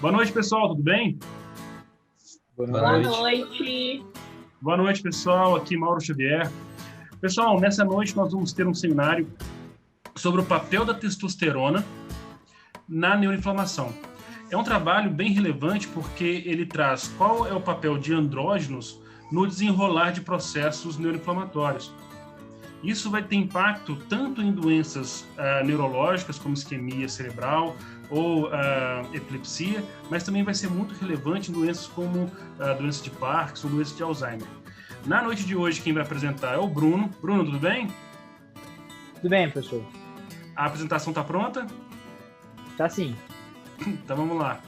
Boa noite, pessoal, tudo bem? Boa noite. Boa noite, pessoal. Aqui Mauro Xavier. Pessoal, nessa noite nós vamos ter um seminário sobre o papel da testosterona na neuroinflamação. É um trabalho bem relevante porque ele traz qual é o papel de andrógenos no desenrolar de processos neuroinflamatórios. Isso vai ter impacto tanto em doenças neurológicas, como isquemia cerebral ou epilepsia, mas também vai ser muito relevante em doenças como doença de Parkinson, doença de Alzheimer. Na noite de hoje, quem vai apresentar é o Bruno. Bruno, tudo bem? Tudo bem, professor. A apresentação está pronta? Tá sim. Então vamos lá.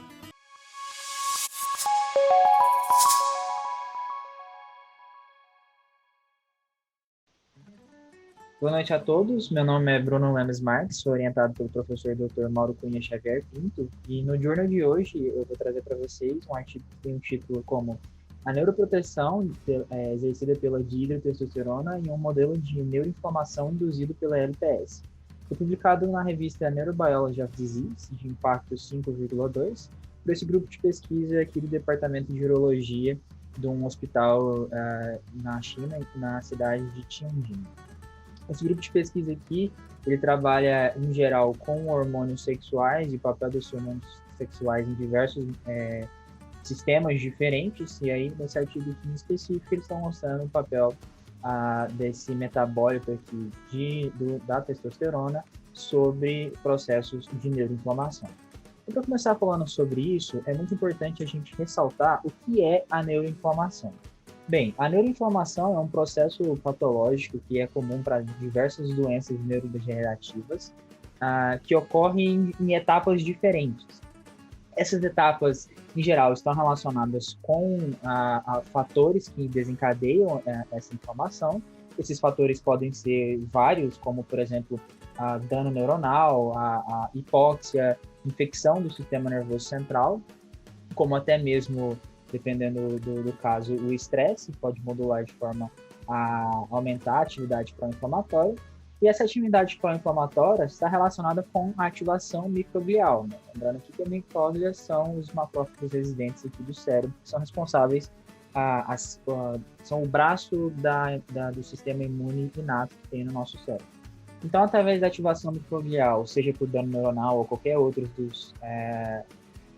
Boa noite a todos. Meu nome é Bruno Lemes Marques, sou orientado pelo professor Dr. Mauro Cunha Xavier Pinto, e no Journal de hoje eu vou trazer para vocês um artigo que tem um título como A Neuroproteção exercida pela dihidrotestosterona em um modelo de neuroinflamação induzido pela LPS. Foi publicado na revista Neurobiology of Disease, de impacto 5,2, por esse grupo de pesquisa aqui do Departamento de Urologia de um hospital na China, na cidade de Tianjin. Esse grupo de pesquisa aqui, ele trabalha, em geral, com hormônios sexuais e o papel dos hormônios sexuais em diversos sistemas diferentes, e aí, nesse artigo aqui em específico, eles estão mostrando o papel desse metabólito aqui da testosterona sobre processos de neuroinflamação. E para começar falando sobre isso, é muito importante a gente ressaltar o que é a neuroinflamação. Bem, a neuroinflamação é um processo patológico que é comum para diversas doenças neurodegenerativas que ocorrem em etapas diferentes. Essas etapas, em geral, estão relacionadas com fatores que desencadeiam essa inflamação. Esses fatores podem ser vários, como, por exemplo, dano neuronal, a hipóxia, infecção do sistema nervoso central, como até mesmo, dependendo do caso, o estresse pode modular de forma a aumentar a atividade pró-inflamatória. E essa atividade pró-inflamatória está relacionada com a ativação microglial, né? Lembrando que a micróglia são os macrófagos residentes aqui do cérebro, que são responsáveis, são o braço do sistema imune inato que tem no nosso cérebro. Então, através da ativação microglial, seja por dano neuronal ou qualquer outro dos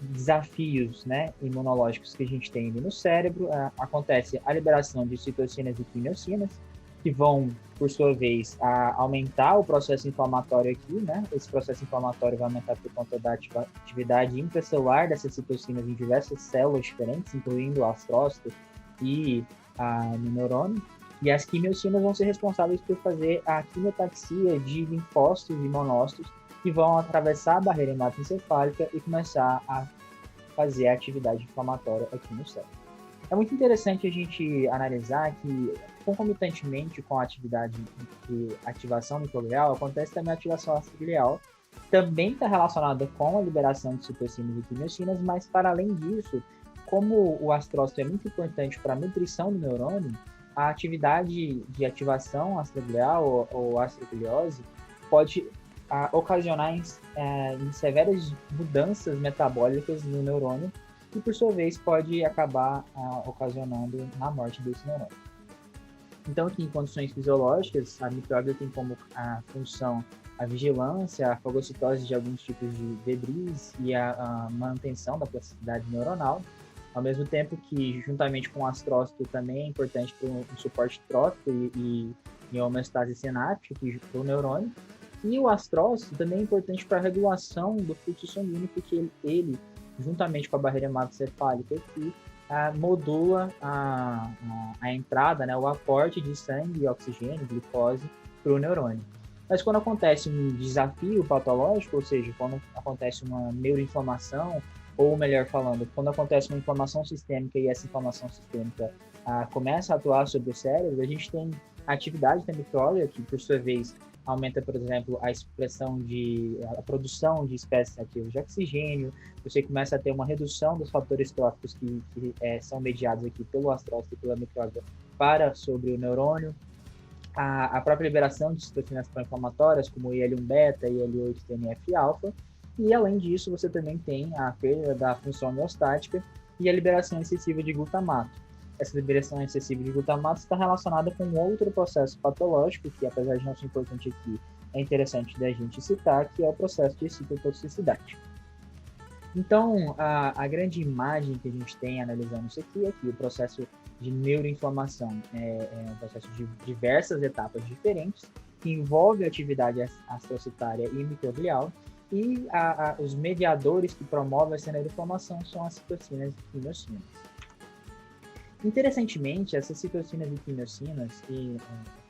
desafios, né, imunológicos que a gente tem ali no cérebro, acontece a liberação de citocinas e quimiocinas, que vão, por sua vez, aumentar o processo inflamatório aqui, né? Esse processo inflamatório vai aumentar por conta da atividade intracelular dessas citocinas em diversas células diferentes, incluindo o astrócito e no neurônio. E as quimiocinas vão ser responsáveis por fazer a quimiotaxia de linfócitos e monócitos, que vão atravessar a barreira hematoencefálica e começar a fazer a atividade inflamatória aqui no cérebro. É muito interessante a gente analisar que, concomitantemente com a atividade de ativação microglial, acontece também a ativação astroglial, também está relacionada com a liberação de citocinas e quimiocinas, mas, para além disso, como o astrócito é muito importante para a nutrição do neurônio, a atividade de ativação astroglial ou astrogliose pode ocasionar em severas mudanças metabólicas no neurônio, e por sua vez pode acabar ocasionando na morte desse neurônio. Então, aqui em condições fisiológicas, a micróglia tem como função a vigilância, a fagocitose de alguns tipos de debris e a manutenção da plasticidade neuronal, ao mesmo tempo que, juntamente com o astrócito, também é importante para o suporte trófico e a homeostase sináptica para o neurônio. E o astrócito também é importante para a regulação do fluxo sanguíneo, porque ele juntamente com a barreira hematoencefálica aqui, modula a entrada, né, o aporte de sangue, oxigênio, glicose para o neurônio. Mas quando acontece um desafio patológico, ou seja, quando acontece uma neuroinflamação, ou melhor falando, quando acontece uma inflamação sistêmica e essa inflamação sistêmica começa a atuar sobre o cérebro, a gente tem a atividade da micróglia, que por sua vez aumenta, por exemplo, a produção de espécies ativas de oxigênio, você começa a ter uma redução dos fatores tróficos que são mediados aqui pelo astrócito e pela micróglia sobre o neurônio, a própria liberação de citocinas pró-inflamatórias, como IL-1 beta e IL-8 TNF-alfa, E, além disso, você também tem a perda da função homeostática e a liberação excessiva de glutamato. Essa liberação excessiva de glutamato está relacionada com outro processo patológico, que, apesar de não ser importante aqui, é interessante da gente citar, que é o processo de citotoxicidade. Então, a grande imagem que a gente tem analisando isso aqui é que o processo de neuroinflamação é um processo de diversas etapas diferentes, que envolve a atividade astrocitária e microglial, e os mediadores que promovem essa neuroinflamação são as citocinas e quimiocinas. Interessantemente, essas citocinas e quimiocinas,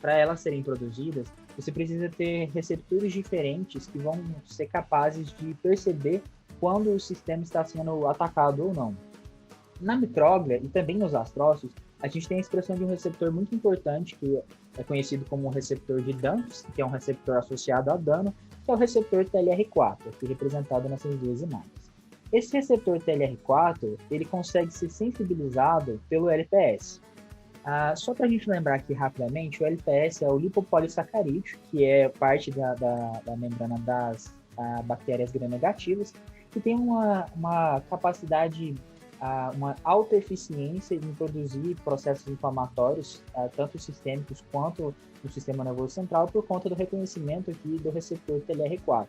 para elas serem produzidas, você precisa ter receptores diferentes que vão ser capazes de perceber quando o sistema está sendo atacado ou não. Na micróglia e também nos astrócitos, a gente tem a expressão de um receptor muito importante, que é conhecido como receptor de Dantos, que é um receptor associado a dano, que é o receptor TLR4, aqui representado nessas duas imagens. Esse receptor TLR4, ele consegue ser sensibilizado pelo LPS. Só para a gente lembrar aqui rapidamente, o LPS é o lipopolissacarídeo, que é parte da membrana das bactérias gram-negativas, que tem uma capacidade, uma alta eficiência em produzir processos inflamatórios, tanto sistêmicos quanto no sistema nervoso central, por conta do reconhecimento aqui do receptor TLR4.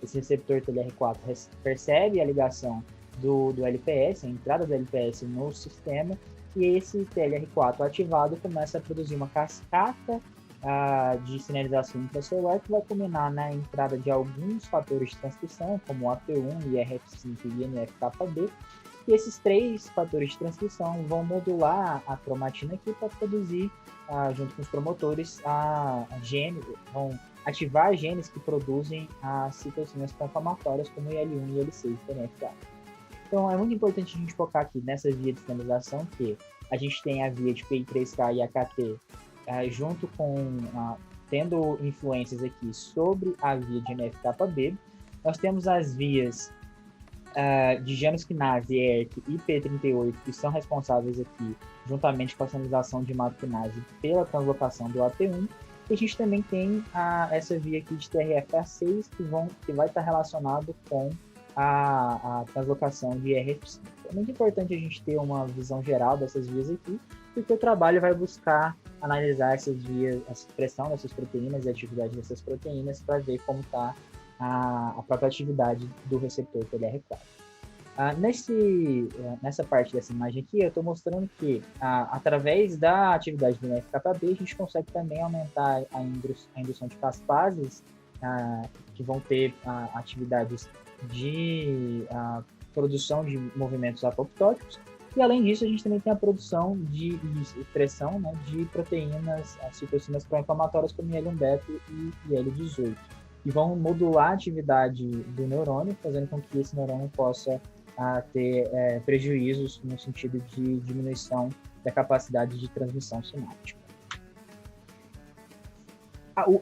Esse receptor TLR4 percebe a ligação do LPS, a entrada do LPS no sistema, e esse TLR4 ativado começa a produzir uma cascata de sinalização intracelular que vai culminar na entrada de alguns fatores de transcrição, como o AT1, IRF5 e NF-κB, e esses 3 fatores de transcrição vão modular a cromatina aqui para produzir, junto com os promotores, vão ativar genes que produzem as citocinas pró-inflamatórias, como IL-1 e IL-6 e TNF-α. Então, é muito importante a gente focar aqui nessa via de sinalização, que a gente tem a via de PI3K e AKT, junto com, tendo influências aqui sobre a via de NF-κB. Nós temos as vias de Janus quinase, ERK e P38, que são responsáveis aqui, juntamente com a sinalização de mato quinase, pela translocação do AT1. E a gente também tem essa via aqui de TRF-A6, que vai estar relacionado com a translocação de IRF5. É muito importante a gente ter uma visão geral dessas vias aqui, porque o trabalho vai buscar analisar essas vias, a expressão dessas proteínas e a atividade dessas proteínas para ver como está a própria atividade do receptor TLR4. Nessa parte dessa imagem aqui, eu estou mostrando que, através da atividade do NF-κB, a gente consegue também aumentar a indução de caspases, que vão ter atividades de produção de movimentos apoptóticos, e além disso, a gente também tem a produção de expressão, né, de proteínas, as citocinas pró-inflamatórias como IL-1β e IL-18, e vão modular a atividade do neurônio, fazendo com que esse neurônio possa ter prejuízos no sentido de diminuição da capacidade de transmissão sináptica.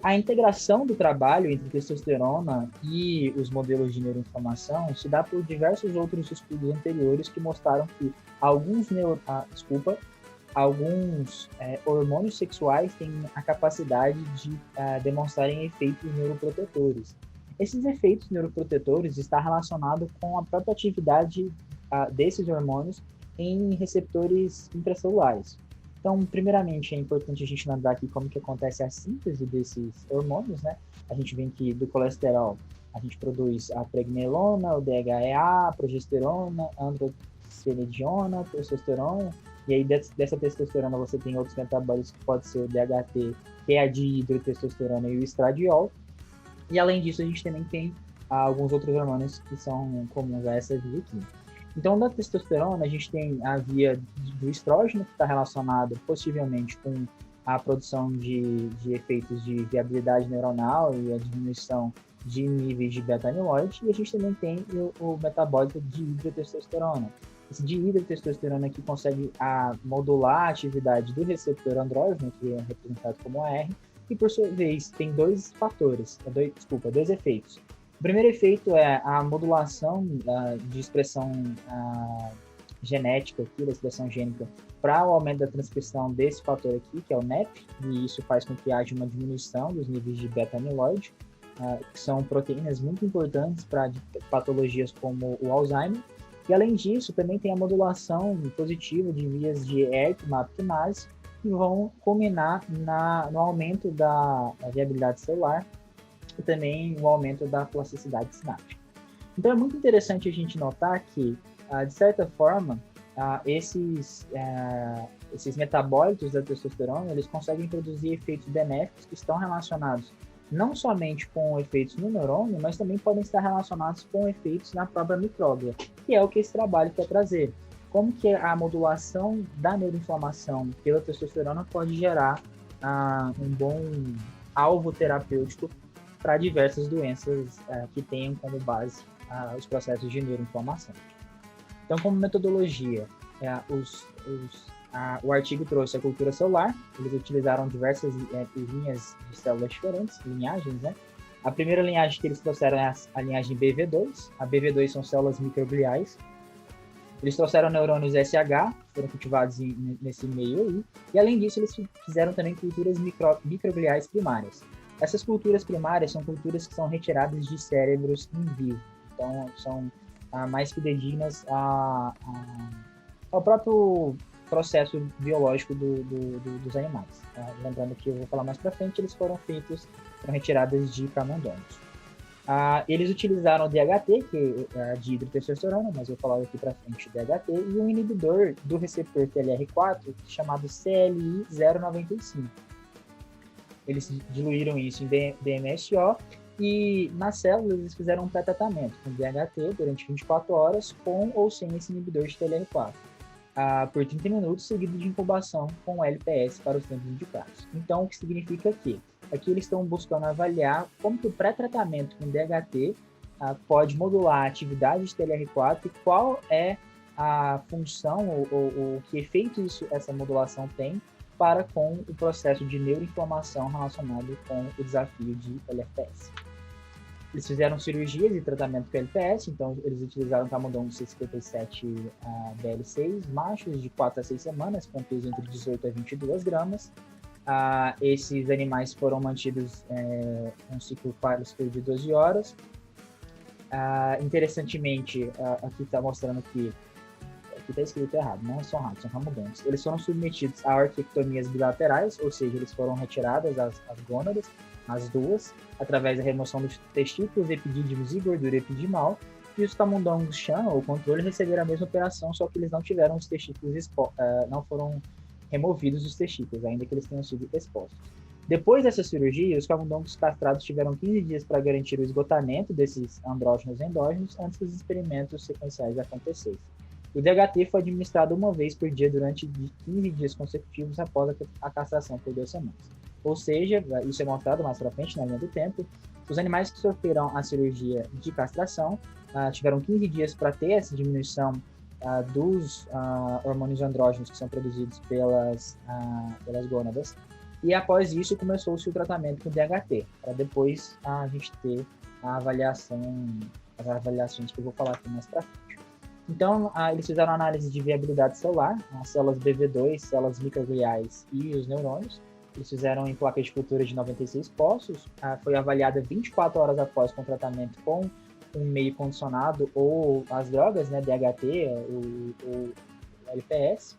A integração do trabalho entre testosterona e os modelos de neuroinflamação se dá por diversos outros estudos anteriores que mostraram que alguns hormônios sexuais têm a capacidade de demonstrarem efeitos neuroprotetores. Esses efeitos neuroprotetores estão relacionados com a própria atividade desses hormônios em receptores intracelulares. Então, primeiramente, é importante a gente lembrar aqui como que acontece a síntese desses hormônios, né? A gente vê que do colesterol a gente produz a pregnenolona, o DHEA, a progesterona, androstenediona, testosterona, e aí dessa testosterona você tem outros metabólitos que pode ser o DHT, que é a dihidrotestosterona e o estradiol. E além disso, a gente também tem alguns outros hormônios que são comuns a essa via aqui. Então, da testosterona, a gente tem a via do estrógeno, que está relacionado possivelmente com a produção de efeitos de viabilidade neuronal e a diminuição de níveis de beta-amiloide, e a gente também tem o metabólito de hidrotestosterona. Esse dihidrotestosterona aqui consegue modular a atividade do receptor andrógeno, que é representado como AR, e por sua vez tem dois efeitos. O primeiro efeito é a modulação de expressão genética aqui, da expressão gênica, para o aumento da transcrição desse fator aqui, que é o NEP, e isso faz com que haja uma diminuição dos níveis de beta-amiloide. que são proteínas muito importantes para patologias como o Alzheimer. E, além disso, também tem a modulação positiva de vias de ERK, MAP e MAS, que vão culminar no aumento da viabilidade celular e também o aumento da plasticidade sináptica. Então, é muito interessante a gente notar que, de certa forma, esses metabólitos da testosterona, eles conseguem produzir efeitos benéficos que estão relacionados não somente com efeitos no neurônio, mas também podem estar relacionados com efeitos na própria micróbia, que é o que esse trabalho quer trazer. Como que a modulação da neuroinflamação pela testosterona pode gerar um bom alvo terapêutico para diversas doenças que tenham como base os processos de neuroinflamação. Então, como metodologia, o artigo trouxe a cultura celular. Eles utilizaram diversas linhas de células diferentes, linhagens, né? A primeira linhagem que eles trouxeram é a linhagem BV2. A BV2 são células microgliais. Eles trouxeram neurônios SH, foram cultivados nesse meio aí. E, além disso, eles fizeram também culturas microgliais primárias. Essas culturas primárias são culturas que são retiradas de cérebros in vivo. Então, são mais fidedignas ao próprio processo biológico dos animais. Lembrando que eu vou falar mais para frente, eles foram retiradas de camundongos. Eles utilizaram o DHT, que é de hidrotestosterona, mas eu vou falar aqui para frente o DHT, e um inibidor do receptor TLR4, chamado CLI-095. Eles diluíram isso em DMSO, e nas células eles fizeram um pré-tratamento com DHT durante 24 horas, com ou sem esse inibidor de TLR4. Por 30 minutos, seguido de incubação com LPS para os tempos indicados. Então, o que significa que aqui eles estão buscando avaliar como que o pré-tratamento com DHT pode modular a atividade de TLR4 e qual é a função ou que efeito essa modulação tem para com o processo de neuroinflamação relacionado com o desafio de LFPS. Eles fizeram cirurgias e tratamento com LPS, então eles utilizaram camundongo C57 BL6, machos de 4 a 6 semanas, com peso entre 18 a 22 gramas. Esses animais foram mantidos um ciclo Quarles de 12 horas. Interessantemente, aqui está mostrando que aqui está escrito errado, não são ratos, são camundongos. Eles foram submetidos a orquiectomias bilaterais, ou seja, eles foram retiradas as gônadas, as duas, através da remoção dos testículos epidídimos e gordura epidimal, e os camundongos Chan, ou controle, receberam a mesma operação, só que eles não tiveram os testículos não foram removidos os testículos, ainda que eles tenham sido expostos. Depois dessa cirurgia, os camundongos castrados tiveram 15 dias para garantir o esgotamento desses andrógenos endógenos antes que os experimentos sequenciais acontecessem. O DHT foi administrado uma vez por dia durante 15 dias consecutivos após a castração por 2 semanas. Ou seja, isso é mostrado mais para frente na linha do tempo, os animais que sofreram a cirurgia de castração tiveram 15 dias para ter essa diminuição dos hormônios andrógenos que são produzidos pelas gônadas. E após isso, começou-se o tratamento com DHT, para depois a gente ter as avaliações que eu vou falar aqui mais para frente. Então, eles fizeram análise de viabilidade celular, as células BV2, células microgliais e os neurônios. Eles fizeram em placa de cultura de 96 poços, foi avaliada 24 horas após com tratamento com um meio condicionado ou as drogas, né, DHT, o LPS.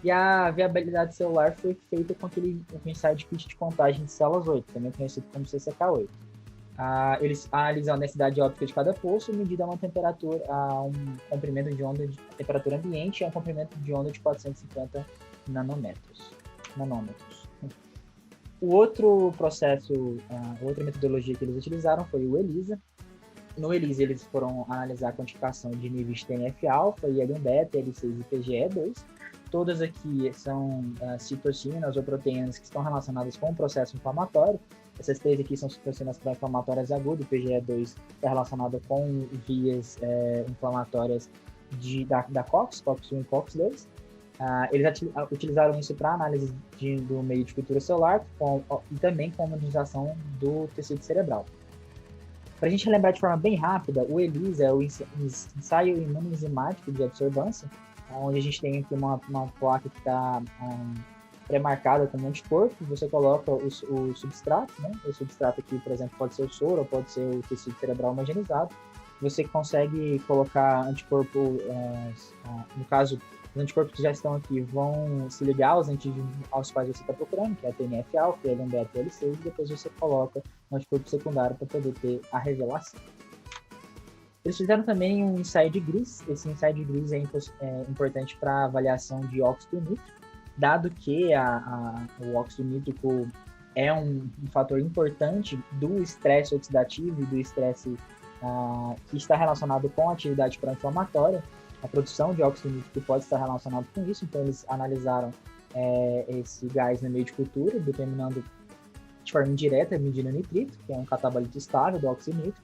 E a viabilidade celular foi feita com o ensaio de kit de contagem de células 8, também conhecido como CCK8. Eles analisam a densidade óptica de cada poço, medida uma temperatura, um comprimento de onda de temperatura ambiente e um comprimento de onda de 450 nanômetros. O outro processo, a outra metodologia que eles utilizaram foi o ELISA. No ELISA, eles foram analisar a quantificação de níveis de TNF-alfa, IL-1-beta, L6 e PGE2. Todas aqui são citocinas ou proteínas que estão relacionadas com o processo inflamatório. Essas 3 aqui são citocinas pró-inflamatórias agudas, o PGE2 está relacionado com vias inflamatórias da COX1 e COX2. Eles utilizaram isso para análise do meio de cultura celular e também com a homogenização do tecido cerebral. Para a gente lembrar de forma bem rápida, o ELISA é o ensaio imunoenzimático de absorvância, onde a gente tem aqui uma placa que está pré-marcada como anticorpo, você coloca o substrato, né? O substrato aqui, por exemplo, pode ser o soro ou pode ser o tecido cerebral homogeneizado. Você consegue colocar anticorpo, no caso, os anticorpos que já estão aqui vão se ligar aos antígenos aos quais você está procurando, que é a TNF-alfa, TLM beta e TL6, e depois você coloca um anticorpo secundário para poder ter a revelação. Eles fizeram também um ensaio de Gris. Esse ensaio de Gris é importante para avaliação de óxido nítrico, dado que o óxido nítrico é um fator importante do estresse oxidativo e do estresse que está relacionado com a atividade pró-inflamatória. A produção de óxido nítrico pode estar relacionada com isso, então eles analisaram esse gás no meio de cultura, determinando de forma indireta, medindo o nitrito, que é um catabolito estável do óxido nítrico,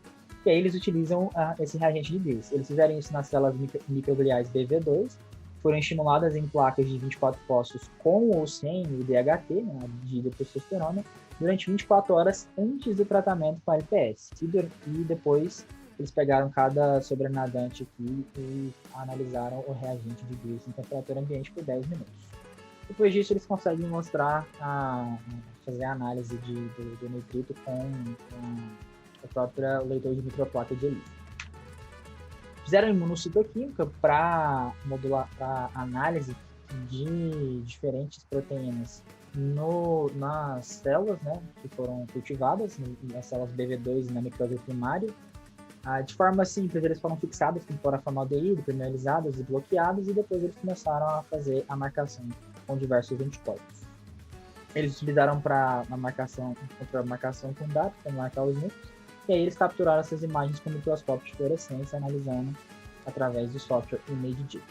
e aí eles utilizam esse reagente de Gris. Eles fizeram isso nas células microgliais BV2, foram estimuladas em placas de 24 fósforos com ou sem o DHT, né, de testosterona, durante 24 horas antes do tratamento com a LPS. E depois eles pegaram cada sobrenadante aqui e analisaram o reagente de Gris em temperatura ambiente por 10 minutos. Depois disso, eles conseguem mostrar, fazer a análise do nitrito com a própria leitor de microplaca de ELISA. Fizeram imunocitoquímica para modular a análise de diferentes proteínas nas células, né, que foram cultivadas, nas células BV2 e na micróbio primário. De forma simples, eles foram fixados com cloroformaldeído, permeabilizados e bloqueados, e depois eles começaram a fazer a marcação com diversos anticorpos. Eles utilizaram para a marcação com dados, para marcar os núcleos, e aí eles capturaram essas imagens com microscópio de fluorescência, analisando através do software ImageDiff.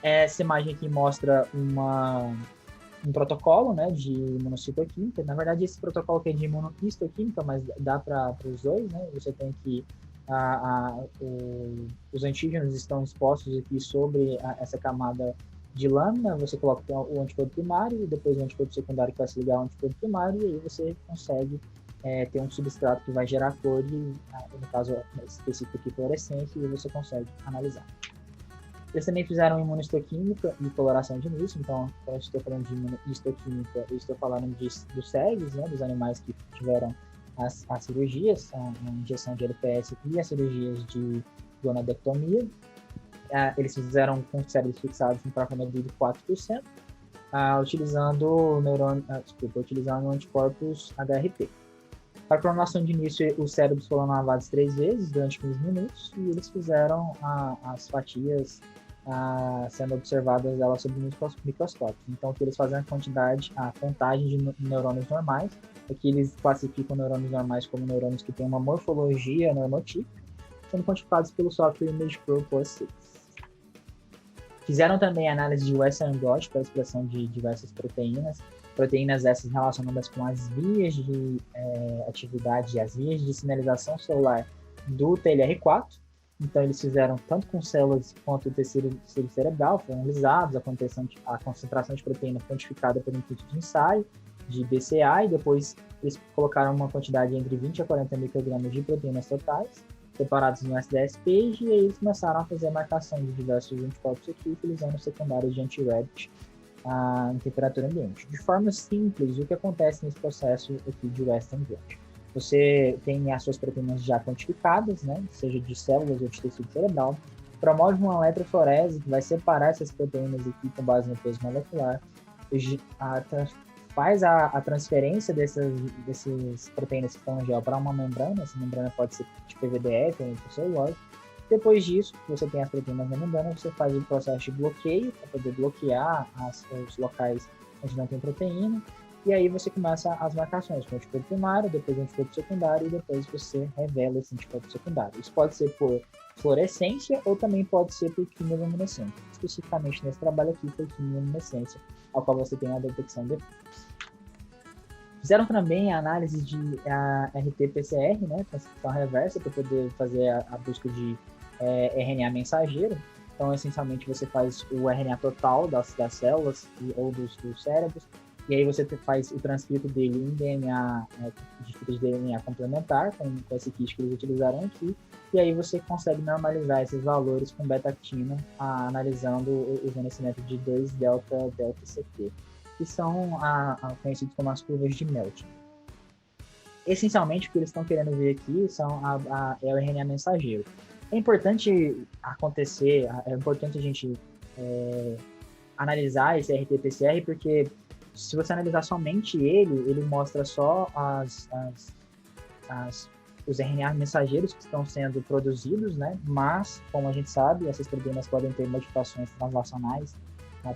Essa imagem aqui mostra um protocolo, né, de imunocitoquímica. Na verdade, esse protocolo aqui é de imunohistoquímica, mas dá para os dois, né? Você tem que os antígenos estão expostos aqui sobre essa camada de lâmina, você coloca o anticorpo primário e depois o anticorpo secundário que vai se ligar ao anticorpo primário, e aí você consegue ter um substrato que vai gerar cor, no caso específico aqui, fluorescência, e você consegue analisar. Eles também fizeram imunohistoquímica e coloração de início, então, quando eu estou falando de imunohistoquímica, eu estou falando dos CEGs, né, dos animais que tiveram as cirurgias, a injeção de LPS e as cirurgias de gonadectomia. Eles fizeram com cérebros fixados em pró-formaldeído de 4%, utilizando anticorpos HRP. Para a clonação de início, os cérebros foram lavados 3 vezes durante 15 minutos e eles fizeram as fatias sendo observadas elas sob microscópio. Então, o que eles fazem a contagem de neurônios normais, é que eles classificam neurônios normais como neurônios que têm uma morfologia normotípica, sendo quantificados pelo software ImagePro Plus 6. Fizeram também análise de Western blot para a expressão de diversas proteínas essas relacionadas com as vias de atividade e as vias de sinalização celular do TLR4. Então, eles fizeram tanto com células quanto o tecido cerebral, foram analisados, a concentração de proteína quantificada por um kit de ensaio, de BCA, e depois eles colocaram uma quantidade entre 20 a 40 microgramas de proteínas totais, separados no SDS-PAGE, e aí eles começaram a fazer a marcação de diversos anticorpos aqui, utilizando secundários de anti-rabbit em temperatura ambiente. De forma simples, o que acontece nesse processo aqui de Western blot? Você tem as suas proteínas já quantificadas, né, seja de células ou de tecido cerebral, promove uma eletroforese que vai separar essas proteínas aqui com base no peso molecular, faz a transferência dessas proteínas que estão no gel para uma membrana. Essa membrana pode ser de PVDF ou de celulose. Depois disso, você tem as proteínas na membrana, você faz o processo de bloqueio para poder bloquear os locais onde não tem proteína, e aí você começa as marcações com o anticorpo primário, depois o anticorpo secundário, e depois você revela esse anticorpo secundário. Isso pode ser por fluorescência ou também pode ser por quimioluminescência. Especificamente nesse trabalho aqui, foi quimioluminescência, ao qual você tem a detecção depois. Fizeram também a análise de RT-PCR, né, transcrição reversa, para poder fazer a busca de RNA mensageiro. Então, essencialmente, você faz o RNA total das células ou dos cérebros, e aí você faz o transcrito dele em DNA, de fita de DNA complementar, com esse kit que eles utilizaram aqui, e aí você consegue normalizar esses valores com beta-actina, analisando o envelhecimento de 2-delta-CT. que são conhecidos como as curvas de Melton. Essencialmente, o que eles estão querendo ver aqui é o RNA mensageiro. É importante a gente analisar esse RT-PCR, porque se você analisar somente ele mostra só os RNA mensageiros que estão sendo produzidos, né? Mas, como a gente sabe, essas proteínas podem ter modificações translacionais,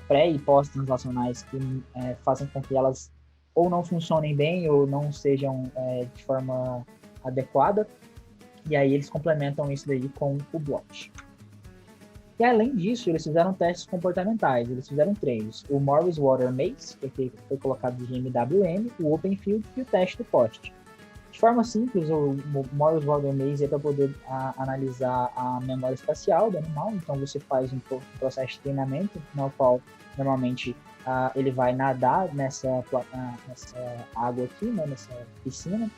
pré- e pós-translacionais, que fazem com que elas ou não funcionem bem ou não sejam de forma adequada, e aí eles complementam isso daí com o BLOT. E além disso, eles fizeram testes comportamentais, eles fizeram 3. O Morris Water Maze, que foi colocado de MWM, o Open Field e o teste do POST. De forma simples, o Morris Water Maze é para poder analisar a memória espacial do animal, então você faz um processo de treinamento, no qual normalmente ele vai nadar nessa água aqui, né, nessa piscina.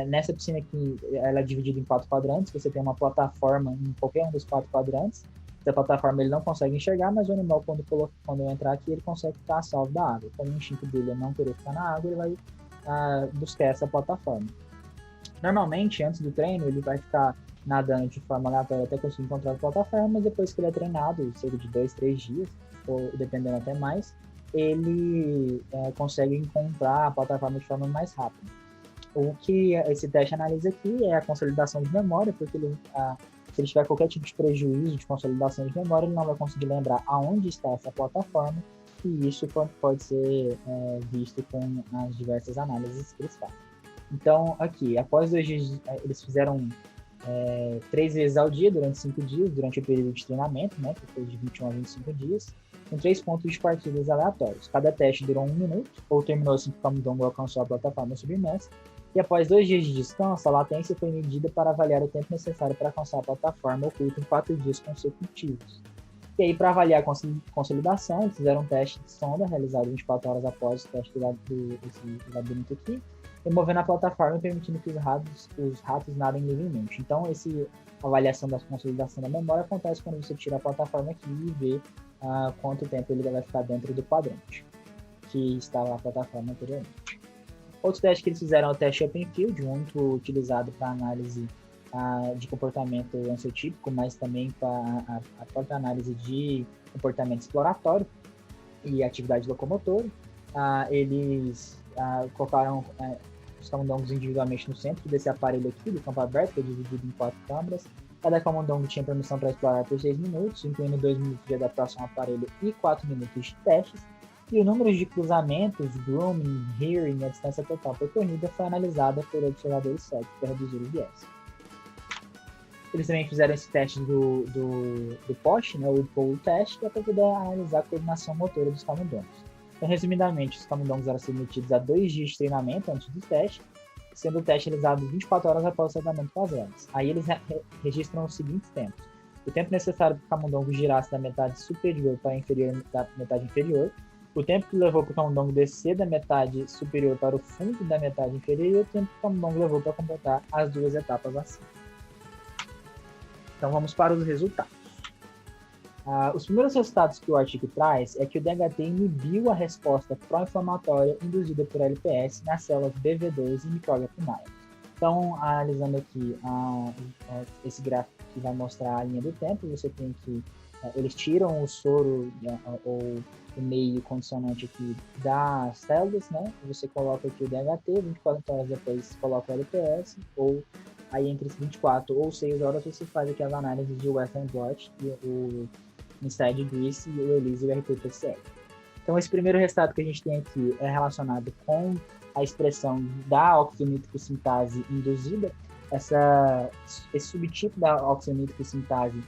Nessa piscina aqui, ela é dividida em 4 quadrantes, você tem uma plataforma em qualquer um dos 4 quadrantes. Essa plataforma ele não consegue enxergar, mas o animal, quando entrar aqui, ele consegue ficar a salvo da água. Como o instinto dele é não querer ficar na água, ele vai buscar essa plataforma. Normalmente, antes do treino, ele vai ficar nadando de forma aleatória até conseguir encontrar a plataforma, mas depois que ele é treinado, cerca de 2, 3 dias, ou dependendo até mais, ele consegue encontrar a plataforma de forma mais rápida. O que esse teste analisa aqui é a consolidação de memória, porque se ele tiver qualquer tipo de prejuízo de consolidação de memória, ele não vai conseguir lembrar aonde está essa plataforma, e isso pode ser visto com as diversas análises que eles fazem. Então, aqui, após 2 dias, eles fizeram 3 vezes ao dia, durante 5 dias, durante o período de treinamento, né, que foi de 21 a 25 dias, com 3 pontos de partidas aleatórios. Cada teste durou 1 minuto, ou terminou assim que o camundongo alcançou a plataforma submersa, e após 2 dias de descanso, a latência foi medida para avaliar o tempo necessário para alcançar a plataforma oculta em 4 dias consecutivos. E aí, para avaliar a consolidação, eles fizeram um teste de sonda, realizado 24 horas após o teste desse labirinto aqui, removendo a plataforma e permitindo que os ratos nadem livremente. Então, essa avaliação da consolidação da memória acontece quando você tira a plataforma aqui e vê quanto tempo ele vai ficar dentro do quadrante, que estava a plataforma anteriormente. Outro teste que eles fizeram é o teste Open Field, muito utilizado para análise de comportamento ansiotípico, mas também para a própria análise de comportamento exploratório e atividade locomotora. Eles colocaram os camundongos individualmente no centro desse aparelho aqui, do campo aberto, que é dividido em 4 câmaras. Cada camundongo tinha permissão para explorar por 6 minutos, incluindo 2 minutos de adaptação ao aparelho e 4 minutos de testes. E o número de cruzamentos, grooming, hearing e a distância total percorrida foi analisada por observadores cegos para reduzir o viés. Eles também fizeram esse teste do POST, né, o Pole Test, que é para poder analisar a coordenação motora dos camundongos. Então, resumidamente, os camundongos eram submetidos a 2 dias de treinamento antes do teste, sendo o teste realizado 24 horas após o tratamento com as lentes. Aí eles registram os seguintes tempos: o tempo necessário para o camundongo girasse da metade superior para da metade inferior, o tempo que levou para o camundongo descer da metade superior para o fundo da metade inferior e o tempo que o camundongo levou para completar as 2 etapas acima. Então vamos para os resultados. Os primeiros resultados que o artigo traz é que o DHT inibiu a resposta pró-inflamatória induzida por LPS nas células BV2 e micróglia primária. Então, analisando aqui esse gráfico que vai mostrar a linha do tempo, você tem que eles tiram o soro ou o meio condicionante aqui das células, né? Você coloca aqui o DHT, 24 horas depois coloca o LPS, ou aí entre 24 ou 6 horas você faz aqui as análises de Western blot, o Inside Grease e o ELISA e o RT-PCR. Então, esse primeiro resultado que a gente tem aqui é relacionado com a expressão da oxonitricosintase induzida. Esse subtipo da oxonitricosintase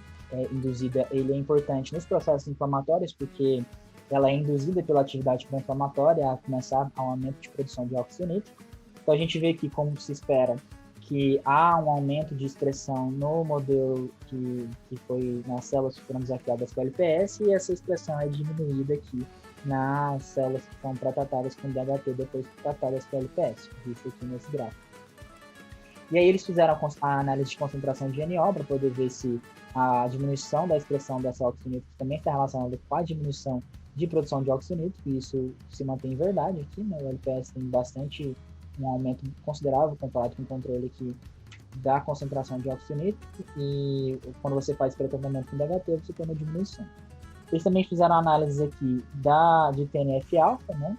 induzida, ele é importante nos processos inflamatórios, porque ela é induzida pela atividade pró-inflamatória a começar a um aumento de produção de óxido nítrico. Então, a gente vê aqui, como se espera, que há um aumento de expressão no modelo que foi nas células que foram desafiadas com LPS, e essa expressão é diminuída aqui nas células que foram tratadas com DHT depois de tratadas com LPS, visto aqui nesse gráfico. E aí eles fizeram a análise de concentração de NO para poder ver se a diminuição da expressão dessa oxímetro também está relacionada com a diminuição de produção de óxido nítrico, e isso se mantém verdade aqui, né? O LPS tem bastante, um aumento considerável comparado com o controle aqui da concentração de óxido nítrico, e quando você faz pré-tratamento com DHT, você tem uma diminuição. Eles também fizeram análise aqui de TNF-alfa, né?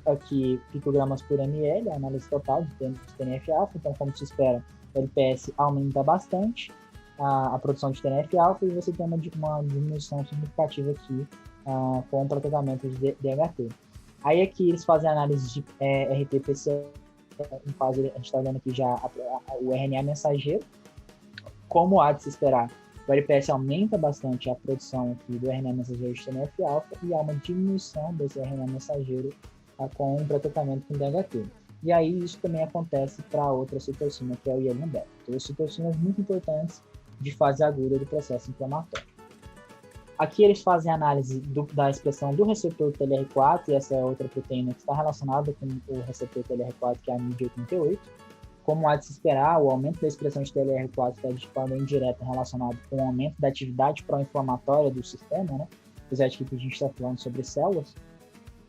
Aqui, picogramas por ml, a análise total de TNF-alfa, então, como se espera, o LPS aumenta bastante a produção de TNF-alfa e você tem uma diminuição significativa aqui com o tratamento de DHT. Aí aqui eles fazem análise de RT-PCR, em fase, a gente está vendo aqui já o RNA mensageiro. Como há de se esperar, o LPS aumenta bastante a produção aqui do RNA mensageiro de TNF-alfa e há uma diminuição desse RNA mensageiro com o tratamento com DHT. E aí isso também acontece para outra citocina, que é o IL-1 beta. Então, citocinas muito importantes de fase aguda do processo inflamatório. Aqui eles fazem análise da expressão do receptor TLR4, e essa é outra proteína que está relacionada com o receptor TLR4, que é a MID88. Como há de se esperar, o aumento da expressão de TLR4 está de forma indireta relacionado com o aumento da atividade pró-inflamatória do sistema, né? Apesar de que a gente está falando sobre células,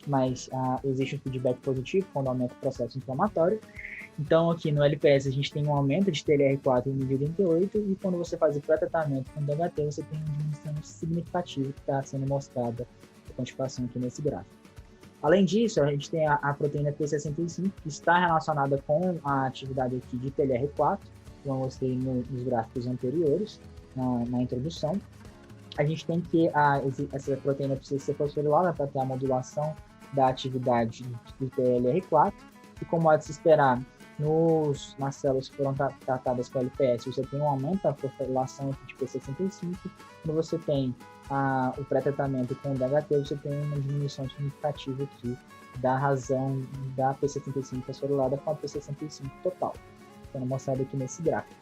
mas existe um feedback positivo quando aumenta o processo inflamatório. Então, aqui no LPS, a gente tem um aumento de TLR4 em MID88, e quando você faz o pré-tratamento com DHT, você tem uma diminuição significativa que está sendo mostrada a quantificação aqui nesse gráfico. Além disso, a gente tem a proteína P65, que está relacionada com a atividade aqui de TLR4, que eu mostrei nos gráficos anteriores, na introdução. A gente tem que essa proteína precisa ser fosforilada para ter a modulação da atividade do TLR4, e como há de se esperar, nas células que foram tratadas com LPS, você tem um aumento da fosforilação de P65. Quando você tem o pré-tratamento com o DHT, você tem uma diminuição significativa aqui da razão da P65 fosforilada com a P65 total, sendo mostrado aqui nesse gráfico.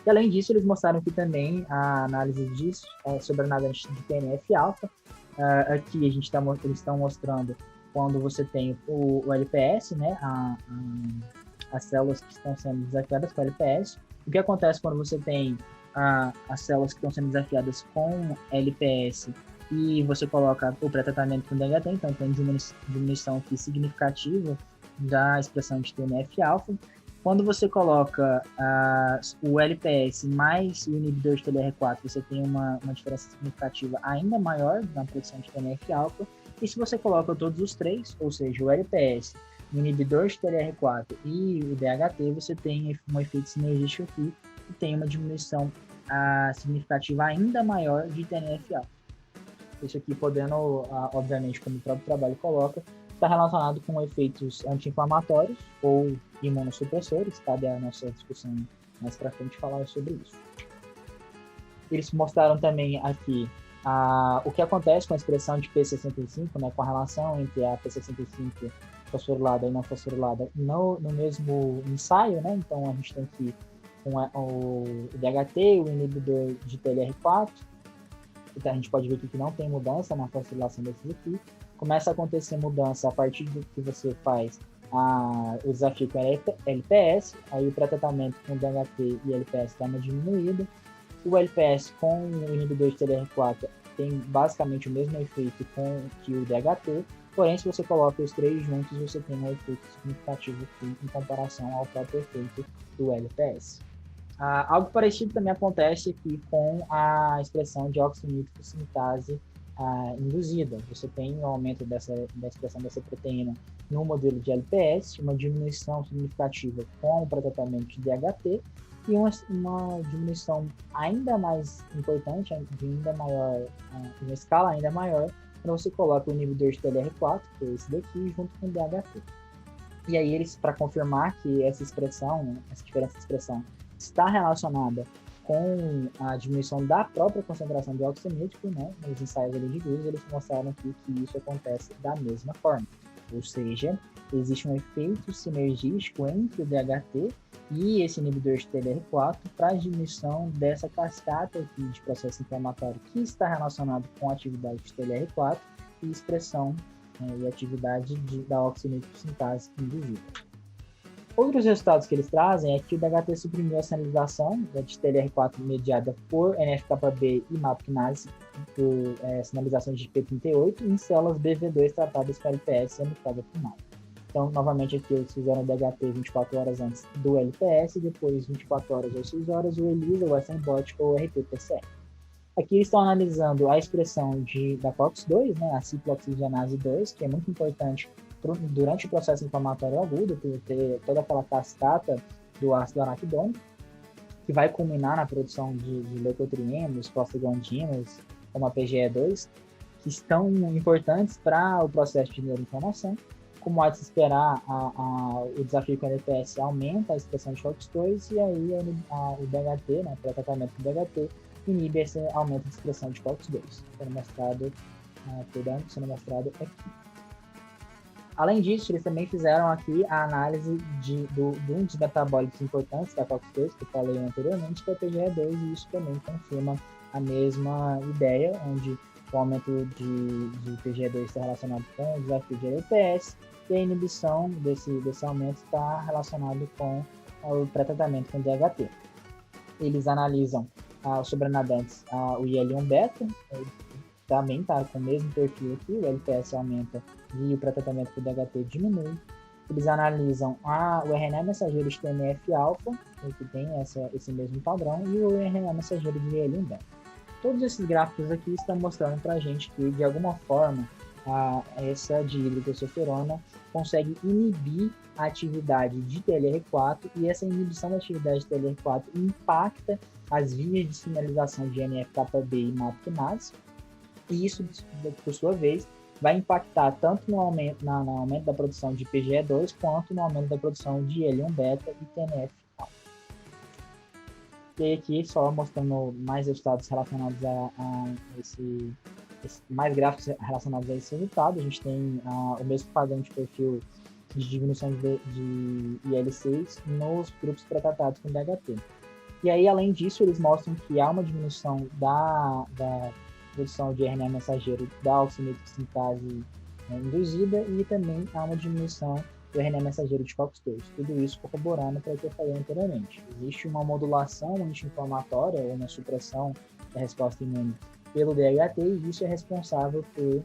E além disso, eles mostraram aqui também a análise sobre a análise de TNF-alfa. Aqui eles estão mostrando quando você tem o LPS, né, as células que estão sendo desafiadas com o LPS. O que acontece quando você tem as células que estão sendo desafiadas com LPS e você coloca o pré-tratamento com DHT, então tem diminuição aqui significativa da expressão de TNF-alfa. Quando você coloca o LPS mais o inibidor de TLR4, você tem uma diferença significativa ainda maior na produção de TNF-alfa. E se você coloca todos os três, ou seja, o LPS, o inibidor de TLR4 e o DHT, você tem um efeito sinergístico aqui e tem uma diminuição significativa ainda maior de TNF-alfa. Isso aqui podendo, obviamente, como o próprio trabalho coloca, está relacionado com efeitos anti-inflamatórios ou imunossupressores. Cabe a nossa discussão mais para frente falar sobre isso. Eles mostraram também aqui o que acontece com a expressão de P65, né, com a relação entre a P65 fosforilada e não fosforilada no mesmo ensaio, né? Então a gente tem aqui o DHT, o inibidor de TLR4. Então a gente pode ver aqui que não tem mudança na fosforilação desses aqui. Começa a acontecer mudança a partir do que você faz o desafio com LPS, aí o pré-tratamento com DHT e LPS dá uma diminuída. O LPS com o inibidor de TLR4 tem basicamente o mesmo efeito que o DHT, porém, se você coloca os três juntos, você tem um efeito significativo aqui em comparação ao próprio efeito do LPS. Algo parecido também acontece aqui com a expressão de óxido nítrico sintase induzida. Você tem um aumento da expressão dessa proteína no modelo de LPS, uma diminuição significativa com o pré-tratamento de DHT, e uma diminuição ainda mais importante, ainda maior, uma escala ainda maior, quando você coloca o inibidor de TLR4, que é esse daqui, junto com o DHT. E aí eles, para confirmar que essa expressão, essa diferença de expressão, está relacionada com a diminuição da própria concentração de óxido nítrico, né, nos ensaios ali de luz, eles mostraram aqui que isso acontece da mesma forma. Ou seja, existe um efeito sinergístico entre o DHT e esse inibidor de TLR4 para a diminuição dessa cascata aqui de processo inflamatório que está relacionado com a atividade de TLR4 e expressão e atividade da oxínico sintase induzida. Outros resultados que eles trazem é que o DHT suprimiu a sinalização de TLR4 mediada por NF-κB e MAP kinase por sinalização de P38 em células BV2 tratadas com LPS sendo fase primária. Então, novamente, aqui eles fizeram o DHT 24 horas antes do LPS, depois 24 horas ou 6 horas, o ELISA, o Western blot ou o RT-PCR. Aqui eles estão analisando a expressão da COX-2, né, a ciclooxigenase 2, que é muito importante durante o processo inflamatório agudo, por ter toda aquela cascata do ácido araquidônico, que vai culminar na produção de leucotrienos, prostaglandinas, como a PGE2, que estão importantes para o processo de neuroinflamação. Como há de se esperar, o desafio com a LPS aumenta a expressão de COX-2 e aí o DHT, né, para tratamento com DHT, inibe esse aumento de expressão de COX-2, sendo mostrado aqui. Além disso, eles também fizeram aqui a análise de um dos metabólitos importantes da COX-2, que eu falei anteriormente, que é o PGE2, e isso também confirma a mesma ideia, onde o aumento de PGE2 está relacionado com o desafio de LPS, e a inibição desse aumento está relacionado com o pré-tratamento com DHT. Eles analisam os sobrenadantes, o IL-1-beta, também está com o mesmo perfil aqui, o LPS aumenta e o pré-tratamento com DHT diminui. Eles analisam o RNA mensageiro de TNF-alfa, que tem esse mesmo padrão, e o RNA mensageiro de IL-1-beta. Todos esses gráficos aqui estão mostrando para a gente que, de alguma forma, essa dihidrotestosterona consegue inibir a atividade de TLR4 e essa inibição da atividade de TLR4 impacta as vias de sinalização de NF-κB e MAP-kinase, e isso, por sua vez, vai impactar tanto no aumento da produção de PGE2 quanto no aumento da produção de IL-1-beta e TNF-alfa. E aqui, só mostrando mais resultados relacionados mais gráficos relacionados a esse resultado, a gente tem o mesmo padrão de perfil de diminuição de IL-6 nos grupos pré-tratados com DHT. E aí, além disso, eles mostram que há uma diminuição da produção de RNA mensageiro da oxinitrosintase induzida e também há uma diminuição do RNA mensageiro de COX-2. Tudo isso corroborando para o que eu falei anteriormente. Existe uma modulação anti-inflamatória ou uma supressão da resposta imune pelo DHT e isso é responsável por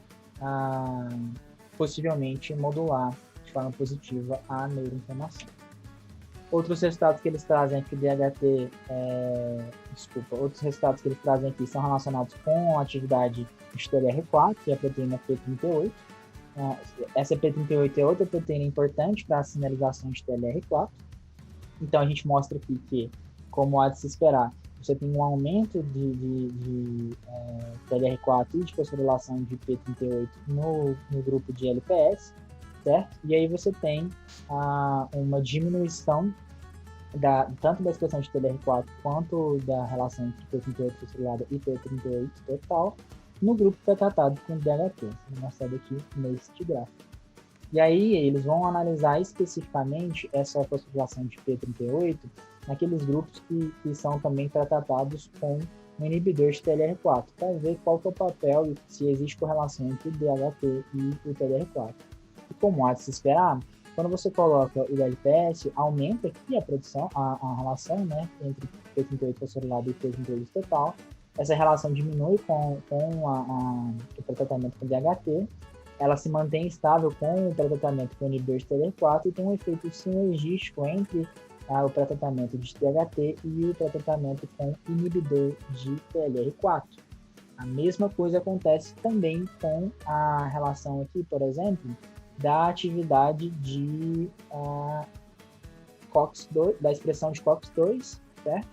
possivelmente modular de forma positiva a neuroinflamação. Outros resultados que eles trazem aqui outros resultados que eles trazem aqui são relacionados com a atividade de TLR4, que é a proteína P38. Essa P38 é outra proteína importante para a sinalização de TLR4. Então a gente mostra aqui que, como há de se esperar, você tem um aumento de TLR4 e de fosforilação de P38 no grupo de LPS, certo? E aí você tem uma diminuição tanto da expressão de TLR4 quanto da relação entre P38 fosforilada e P38 total no grupo que é tratado com DHT, mostrado aqui neste gráfico. E aí eles vão analisar especificamente essa fosforilação de P38 naqueles grupos que são também tratados com um inibidor de TLR4, para ver qual que é o papel e se existe correlação entre o DHT e o TLR4. E como há de se esperar, quando você coloca o LPS, aumenta aqui a produção, a relação, né, entre P38 fosforilado e P38 total. Essa relação diminui com o pré-tratamento com DHT, ela se mantém estável com o pré-tratamento com inibidor de TLR4 e tem um efeito sinergístico entre o pré-tratamento de THT e o pré-tratamento com inibidor de TLR4. A mesma coisa acontece também com a relação aqui, por exemplo, da atividade de COX-2, da expressão de COX-2, certo?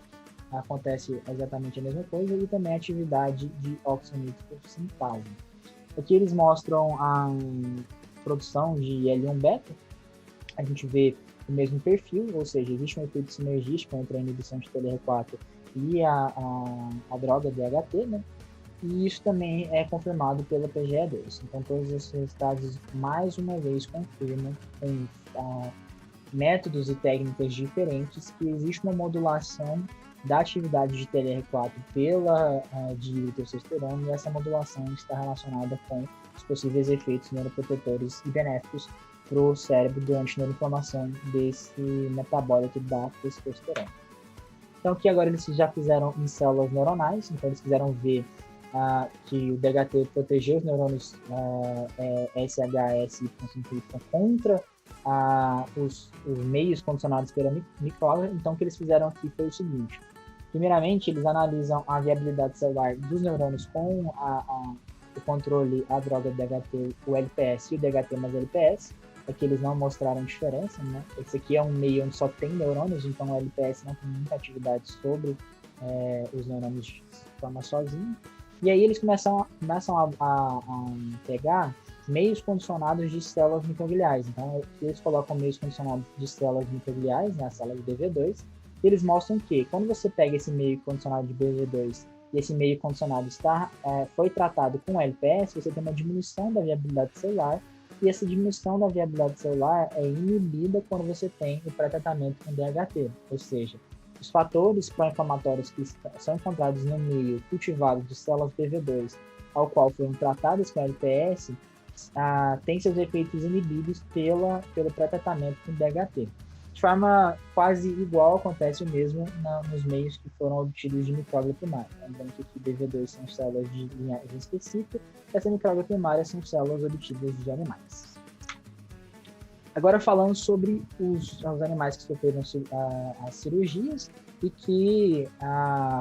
Acontece exatamente a mesma coisa, e também a atividade de oxonitrosintase. Aqui eles mostram a produção de IL-1-beta, a gente vê o mesmo perfil, ou seja, existe um efeito sinergístico entre a inibição de TLR4 e a droga DHT, né? E isso também é confirmado pela PGE2. Então, todos esses resultados, mais uma vez, confirmam com métodos e técnicas diferentes que existe uma modulação da atividade de TLR4 pela dihidrotestosterona, e essa modulação está relacionada com os possíveis efeitos neuroprotetores e benéficos para o cérebro durante a neuroinflamação desse metabólito da testosterona. Então, aqui agora eles já fizeram em células neuronais, então eles quiseram ver que o DHT protegeu os neurônios SHS e Y contra os meios condicionados pela micróglia. Então, o que eles fizeram aqui foi o seguinte. Primeiramente, eles analisam a viabilidade celular dos neurônios com o controle, a droga DHT, o LPS e o DHT mais LPS. Aqui eles não mostraram diferença, né? Esse aqui é um meio onde só tem neurônios, então o LPS não tem muita atividade sobre os neurônios de forma sozinha. E aí eles começam a pegar meios condicionados de células microgliais. Então, eles colocam meios condicionados de células microgliais, né, a célula de BV2, e eles mostram que, quando você pega esse meio condicionado de BV2 e esse meio condicionado foi tratado com LPS, você tem uma diminuição da viabilidade celular, e essa diminuição da viabilidade celular é inibida quando você tem o pré-tratamento com DHT, ou seja, os fatores pró-inflamatórios que são encontrados no meio cultivado de células BV2, ao qual foram tratadas com LPS, têm seus efeitos inibidos pelo pré-tratamento com DHT. De forma quase igual, acontece o mesmo nos meios que foram obtidos de micróglia primária. Lembrando que aqui BV2 são células de linhagem específica, essa micróglia primária são células obtidas de animais. Agora falando sobre os animais que sofreram as cirurgias e que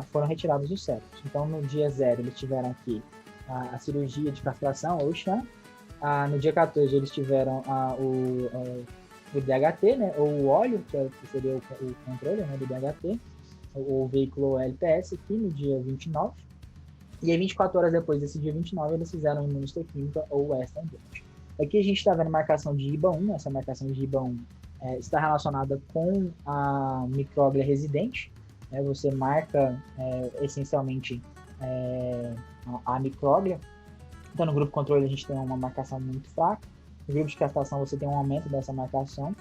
foram retirados dos cérebros. Então, no dia 0, eles tiveram aqui a cirurgia de castração, ou sham. No dia 14, eles tiveram o DHT, né, ou o óleo, que seria o controle, né, do DHT, o veículo LPS aqui no dia 29. E aí, 24 horas depois desse dia 29, eles fizeram imunistoquímica ou Western blot. Aqui a gente está vendo a marcação de IBA1, essa marcação de IBA1 está relacionada com a micróglia residente, né, você marca essencialmente a micróglia. Então, no grupo controle a gente tem uma marcação muito fraca. No grupo de castração você tem um aumento dessa marcação.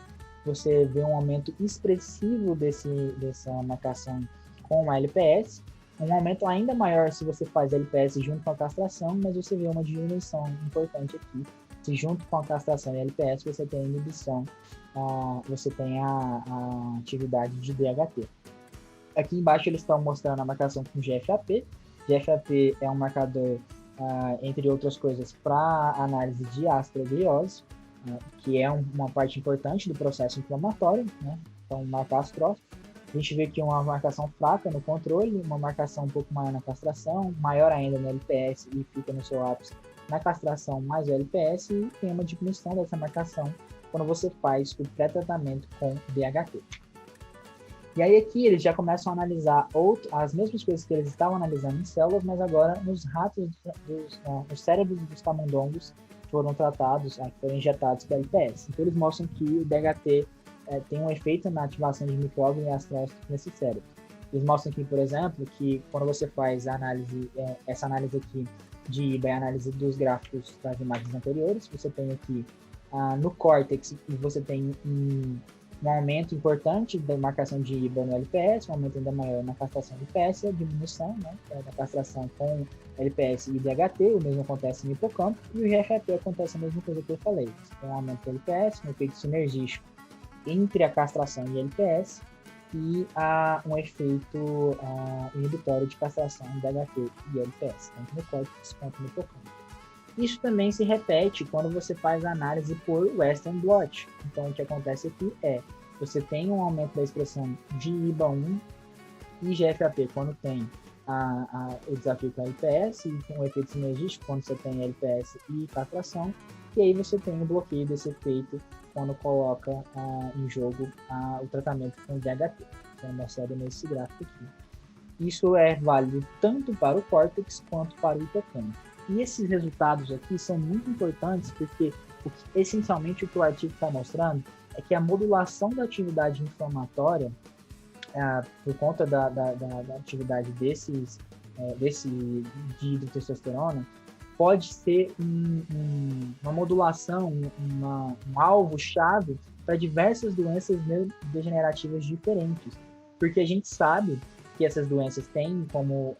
Você vê um aumento expressivo dessa marcação com a LPS. Um aumento ainda maior se você faz LPS junto com a castração, mas você vê uma diminuição importante aqui. Se junto com a castração e LPS você tem a inibição, você tem a atividade de DHT. Aqui embaixo eles estão mostrando a marcação com GFAP. GFAP é um marcador, entre outras coisas, para análise de astrogliose, que é uma parte importante do processo inflamatório, né? Então, marcar astrófilo. A gente vê aqui uma marcação fraca no controle, uma marcação um pouco maior na castração, maior ainda no LPS e fica no seu ápice na castração mais o LPS, e tem uma diminuição dessa marcação quando você faz o pré-tratamento com DHT. E aí aqui eles já começam a analisar as mesmas coisas que eles estavam analisando em células, mas agora nos ratos, nos cérebros dos camundongos que foram tratados, que foram injetados com LPS. Então eles mostram que o DHT tem um efeito na ativação de micróglias e astrócitos nesse cérebro. Eles mostram aqui, por exemplo, que quando você faz essa análise aqui de IBA e análise dos gráficos das imagens anteriores, você tem aqui no córtex, você tem um aumento importante da marcação de IBA no LPS, um aumento ainda maior na castração de LPS, a diminuição, né, da castração com LPS e DHT, o mesmo acontece no hipocampo, e o GFAP acontece a mesma coisa que eu falei. Você tem um aumento do LPS, um efeito sinergístico entre a castração e LPS, e um efeito inibitório de castração de DHT e LPS, tanto no córtex quanto no hipocampo. Isso também se repete quando você faz a análise por Western blot. Então, o que acontece aqui você tem um aumento da expressão de IBA1 e GFAP quando tem o desafio com a LPS, e com o efeito sinergístico quando você tem LPS e castração, e aí você tem o bloqueio desse efeito quando coloca em jogo o tratamento com DHT, que é mostrado nesse gráfico aqui. Isso é válido tanto para o córtex quanto para o hipocampo. E esses resultados aqui são muito importantes porque, essencialmente, o que o artigo está mostrando é que a modulação da atividade inflamatória, por conta da atividade desse dihidrotestosterona, pode ser uma modulação, um alvo-chave para diversas doenças degenerativas diferentes. Porque a gente sabe que essas doenças têm como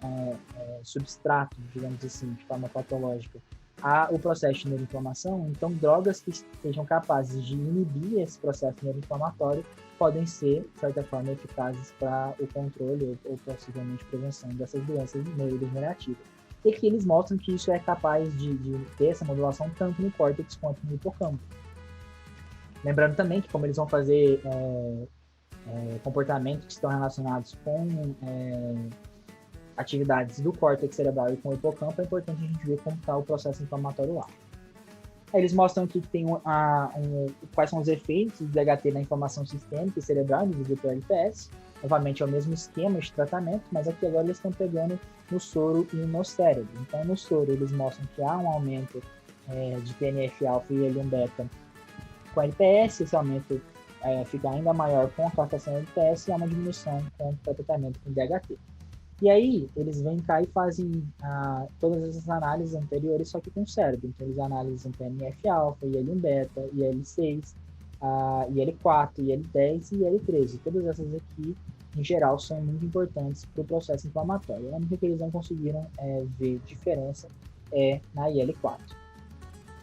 substrato, digamos assim, de forma patológica, o processo de neuroinflamação. Então, drogas que sejam capazes de inibir esse processo neuroinflamatório podem ser, de certa forma, eficazes para o controle ou possivelmente prevenção dessas doenças neurodegenerativas. E aqui eles mostram que isso é capaz de ter essa modulação tanto no córtex quanto no hipocampo. Lembrando também que como eles vão fazer comportamentos que estão relacionados com atividades do córtex cerebral e com o hipocampo, é importante a gente ver como está o processo inflamatório lá. Aí eles mostram aqui que tem quais são os efeitos do DHT na inflamação sistêmica e cerebral devido ao LPS. Novamente é o mesmo esquema de tratamento, mas aqui agora eles estão pegando no soro e no cérebro. Então no soro eles mostram que há um aumento de TNF-alfa e L1-beta com LPS, esse aumento fica ainda maior com a captação LPS e há uma diminuição com o tratamento com DHT. E aí, eles vêm cá e fazem todas essas análises anteriores, só que com o cérebro. Então, eles analisam TNF-alfa, IL-1-beta, IL-6, IL-4, IL-10 e IL-13. Todas essas aqui, em geral, são muito importantes para o processo inflamatório. A única que eles não conseguiram ver diferença na IL-4.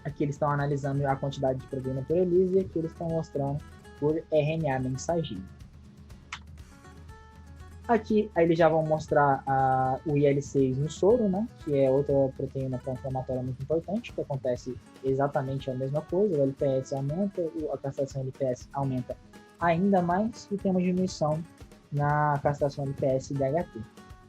Aqui eles estão analisando a quantidade de proteína por ELISA e aqui eles estão mostrando por RNA mensageiro. Aqui aí eles já vão mostrar o IL-6 no soro, né, que é outra proteína pró-inflamatória muito importante, que acontece exatamente a mesma coisa, o LPS aumenta, a castração LPS aumenta ainda mais e tem uma diminuição na castração LPS e DHT.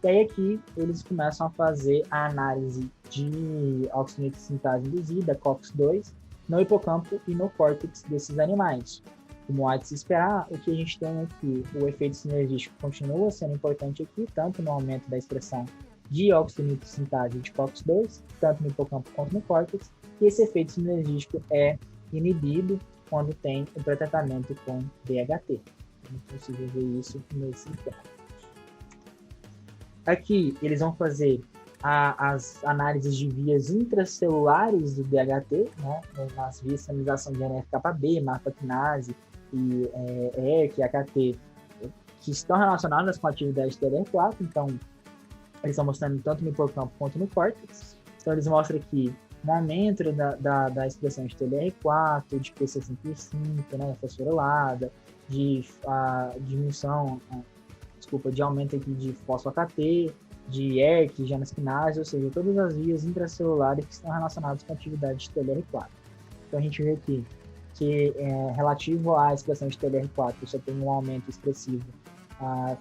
E aí aqui eles começam a fazer a análise de oxigênio sintase induzida, COX-2, no hipocampo e no córtex desses animais. Como há de se esperar, o que a gente tem aqui, o efeito sinergístico continua sendo importante aqui, tanto no aumento da expressão de oxigênio-sintase de COX-2, tanto no hipocampo quanto no córtex, e esse efeito sinergístico é inibido quando tem o pré-tratamento com DHT. É possível ver isso nesse gráfico. Aqui, eles vão fazer as análises de vias intracelulares do DHT, né, nas vias de sinalização de NF-κB, marfaquinase, e ERK, AKT, que estão relacionadas com a atividade TLR4, então eles estão mostrando tanto no hipocampo quanto no córtex. Então eles mostram aqui um aumento da expressão de TLR4, de P65, né, fosforilada, de diminuição, de aumento aqui de fosfo-AKT, de ERK, genasquinase, ou seja, todas as vias intracelulares que estão relacionadas com a atividade de TLR4. Então a gente vê aqui que relativo à expressão de TLR4, você tem um aumento expressivo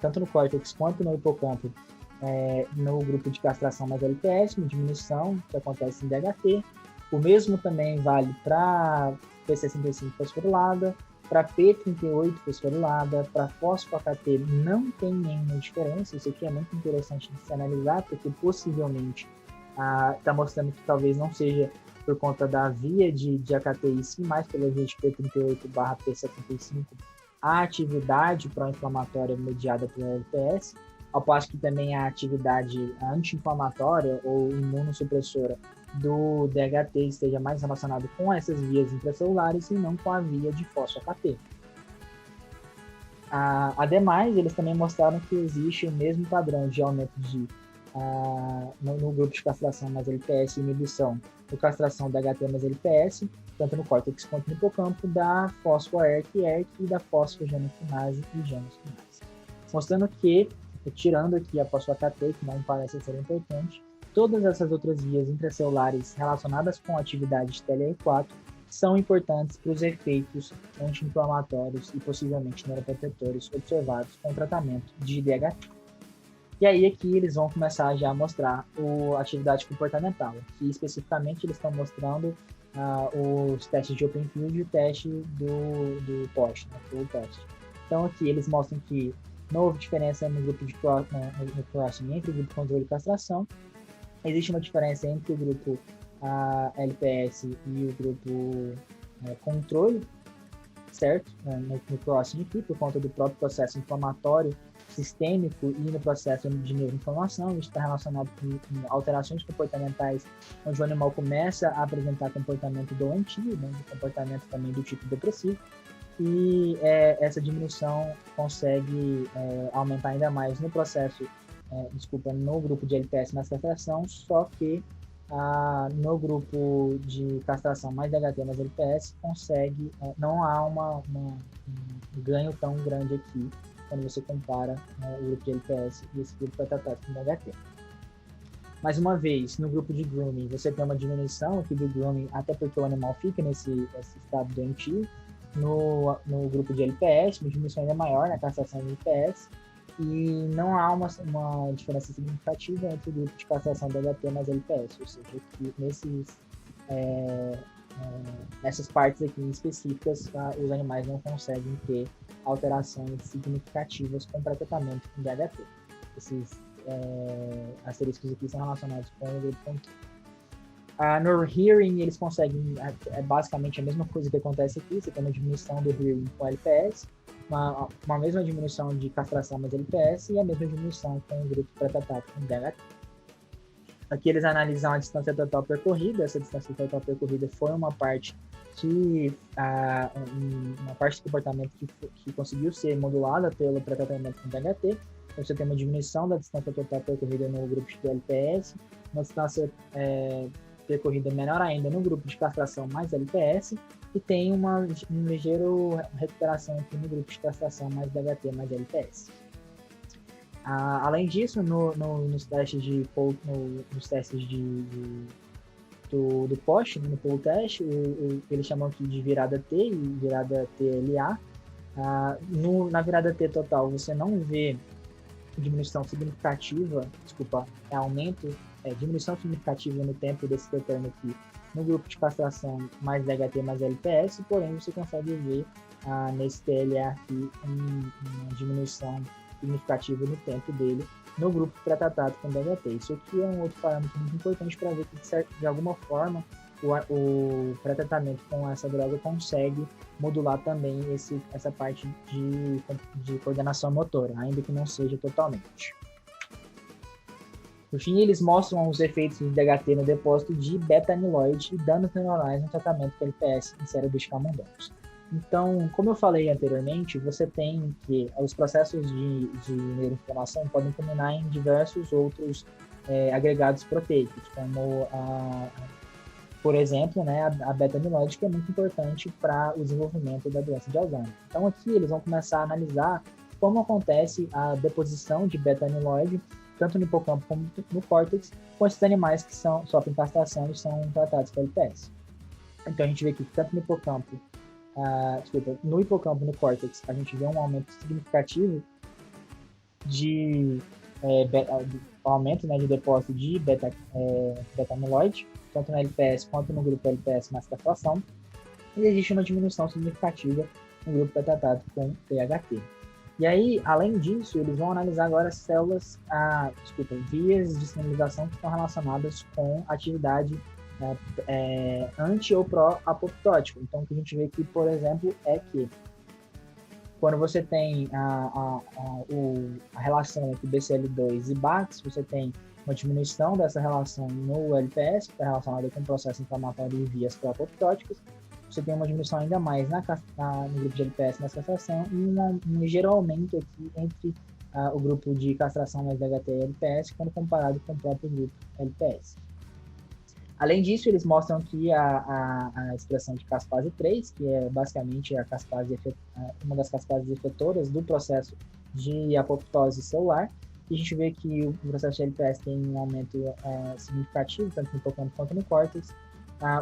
tanto no córtex quanto no hipocampo no grupo de castração mais LPS, uma diminuição que acontece em DHT. O mesmo também vale para P65 fosforilada, para P38 fosforilada, para fosfo-AKT não tem nenhuma diferença. Isso aqui é muito interessante de se analisar, porque possivelmente está mostrando que talvez não seja por conta da via de AKT e sim mais pela via de P38/P75, a atividade pró-inflamatória mediada pelo LPS, ao passo que também a atividade anti-inflamatória ou imunossupressora do DHT esteja mais relacionada com essas vias intracelulares e não com a via de fosfo-AKT. Ademais, eles também mostraram que existe o mesmo padrão de aumento no grupo de castração mais LPS e inibição do castração DHT mais LPS, tanto no córtex quanto no hipocampo, da fosfo-ERK e da fosfo-genasquinase e genasquinase. Mostrando que, tirando aqui a fosfo-AKT, que não parece ser importante, todas essas outras vias intracelulares relacionadas com a atividade de TLR4 são importantes para os efeitos anti-inflamatórios e possivelmente neuroprotetores observados com o tratamento de DHT. E aí aqui eles vão começar já a mostrar a atividade comportamental. Aqui especificamente eles estão mostrando os testes de Open Field e o teste do POSH, né, o teste. Então aqui eles mostram que não houve diferença no grupo de crossing entre o grupo controle e castração. Existe uma diferença entre o grupo LPS e o grupo controle, certo? No crossing aqui, por conta do próprio processo inflamatório sistêmico e no processo de neuroinflamação. Isso está relacionado com alterações comportamentais, onde o animal começa a apresentar comportamento doentio, né, comportamento também do tipo depressivo, e essa diminuição consegue aumentar ainda mais no processo, no grupo de LPS mais castração, só que no grupo de castração mais DHT mais LPS consegue, não há um ganho tão grande aqui quando você compara o grupo de LPS e esse grupo foi tratado com DHT. Mais uma vez, no grupo de grooming, você tem uma diminuição aqui do grooming, até porque o animal fica nesse estado doentio. No grupo de LPS, uma diminuição ainda maior na castração de LPS, e não há uma diferença significativa entre o grupo de castração de HT mais LPS, ou seja, que nessas partes aqui específicas, os animais não conseguem ter alterações significativas com pré-tratamento com DHT. Esses asteriscos aqui são relacionados com o grupo controle. No hearing, eles conseguem, basicamente a mesma coisa que acontece aqui, você tem uma diminuição do hearing com LPS, uma mesma diminuição de castração mais LPS e a mesma diminuição com o grupo pré-tratado com DHT. Aqui eles analisam a distância total percorrida. Essa distância total percorrida foi uma parte uma parte do comportamento que conseguiu ser modulada pelo pré-tratamento com DHT. Então, você tem uma diminuição da distância total percorrida no grupo de LPS, uma distância percorrida menor ainda no grupo de castração mais LPS, e tem uma ligeira recuperação aqui no grupo de castração mais DHT mais LPS. Além disso, nos testes do POSH, no pool test, eles chamam aqui de virada T e virada TLA. Na virada T total, você não vê diminuição significativa, diminuição significativa no tempo desse retorno aqui no grupo de castração mais DHT mais LPS, porém você consegue ver nesse TLA aqui uma diminuição significativa no tempo dele no grupo pré-tratado com DHT. Isso aqui é um outro parâmetro muito importante para ver que, de alguma forma, o pré-tratamento com essa droga consegue modular também essa parte de coordenação motora, ainda que não seja totalmente. Por fim, eles mostram os efeitos de DHT no depósito de beta-amiloide e danos neuronais no tratamento com LPS em cérebros de camundongos. Então, como eu falei anteriormente, você tem que os processos de neuroinflamação podem culminar em diversos outros agregados proteicos, como, por exemplo, né, a beta-amiloide, que é muito importante para o desenvolvimento da doença de Alzheimer. Então, aqui eles vão começar a analisar como acontece a deposição de beta-amiloide, tanto no hipocampo como no córtex, com esses animais que sofrem castração e são tratados com LPS. Então, a gente vê que tanto no hipocampo no hipocampo e no córtex, a gente vê um aumento significativo de aumento, né, de depósito de beta-amiloide, tanto no LPS quanto no grupo LPS mais castração, e existe uma diminuição significativa no grupo tratado com PHT. E aí, além disso, eles vão analisar agora as células, vias de sinalização que estão relacionadas com atividade anti ou pró-apoptótico. Então, o que a gente vê aqui, por exemplo, é que quando você tem a relação entre BCL2 e BAX, você tem uma diminuição dessa relação no LPS, que está relacionada com o processo inflamatório e vias pró-apoptóticas. Você tem uma diminuição ainda mais no grupo de LPS mais castração e um ligeiro aumento aqui entre o grupo de castração mais DHT e LPS quando comparado com o próprio grupo LPS. Além disso, eles mostram aqui a expressão de caspase 3, que é basicamente uma das caspases efetoras do processo de apoptose celular. E a gente vê que o processo de LPS tem um aumento significativo, tanto no hipocampo quanto no córtex.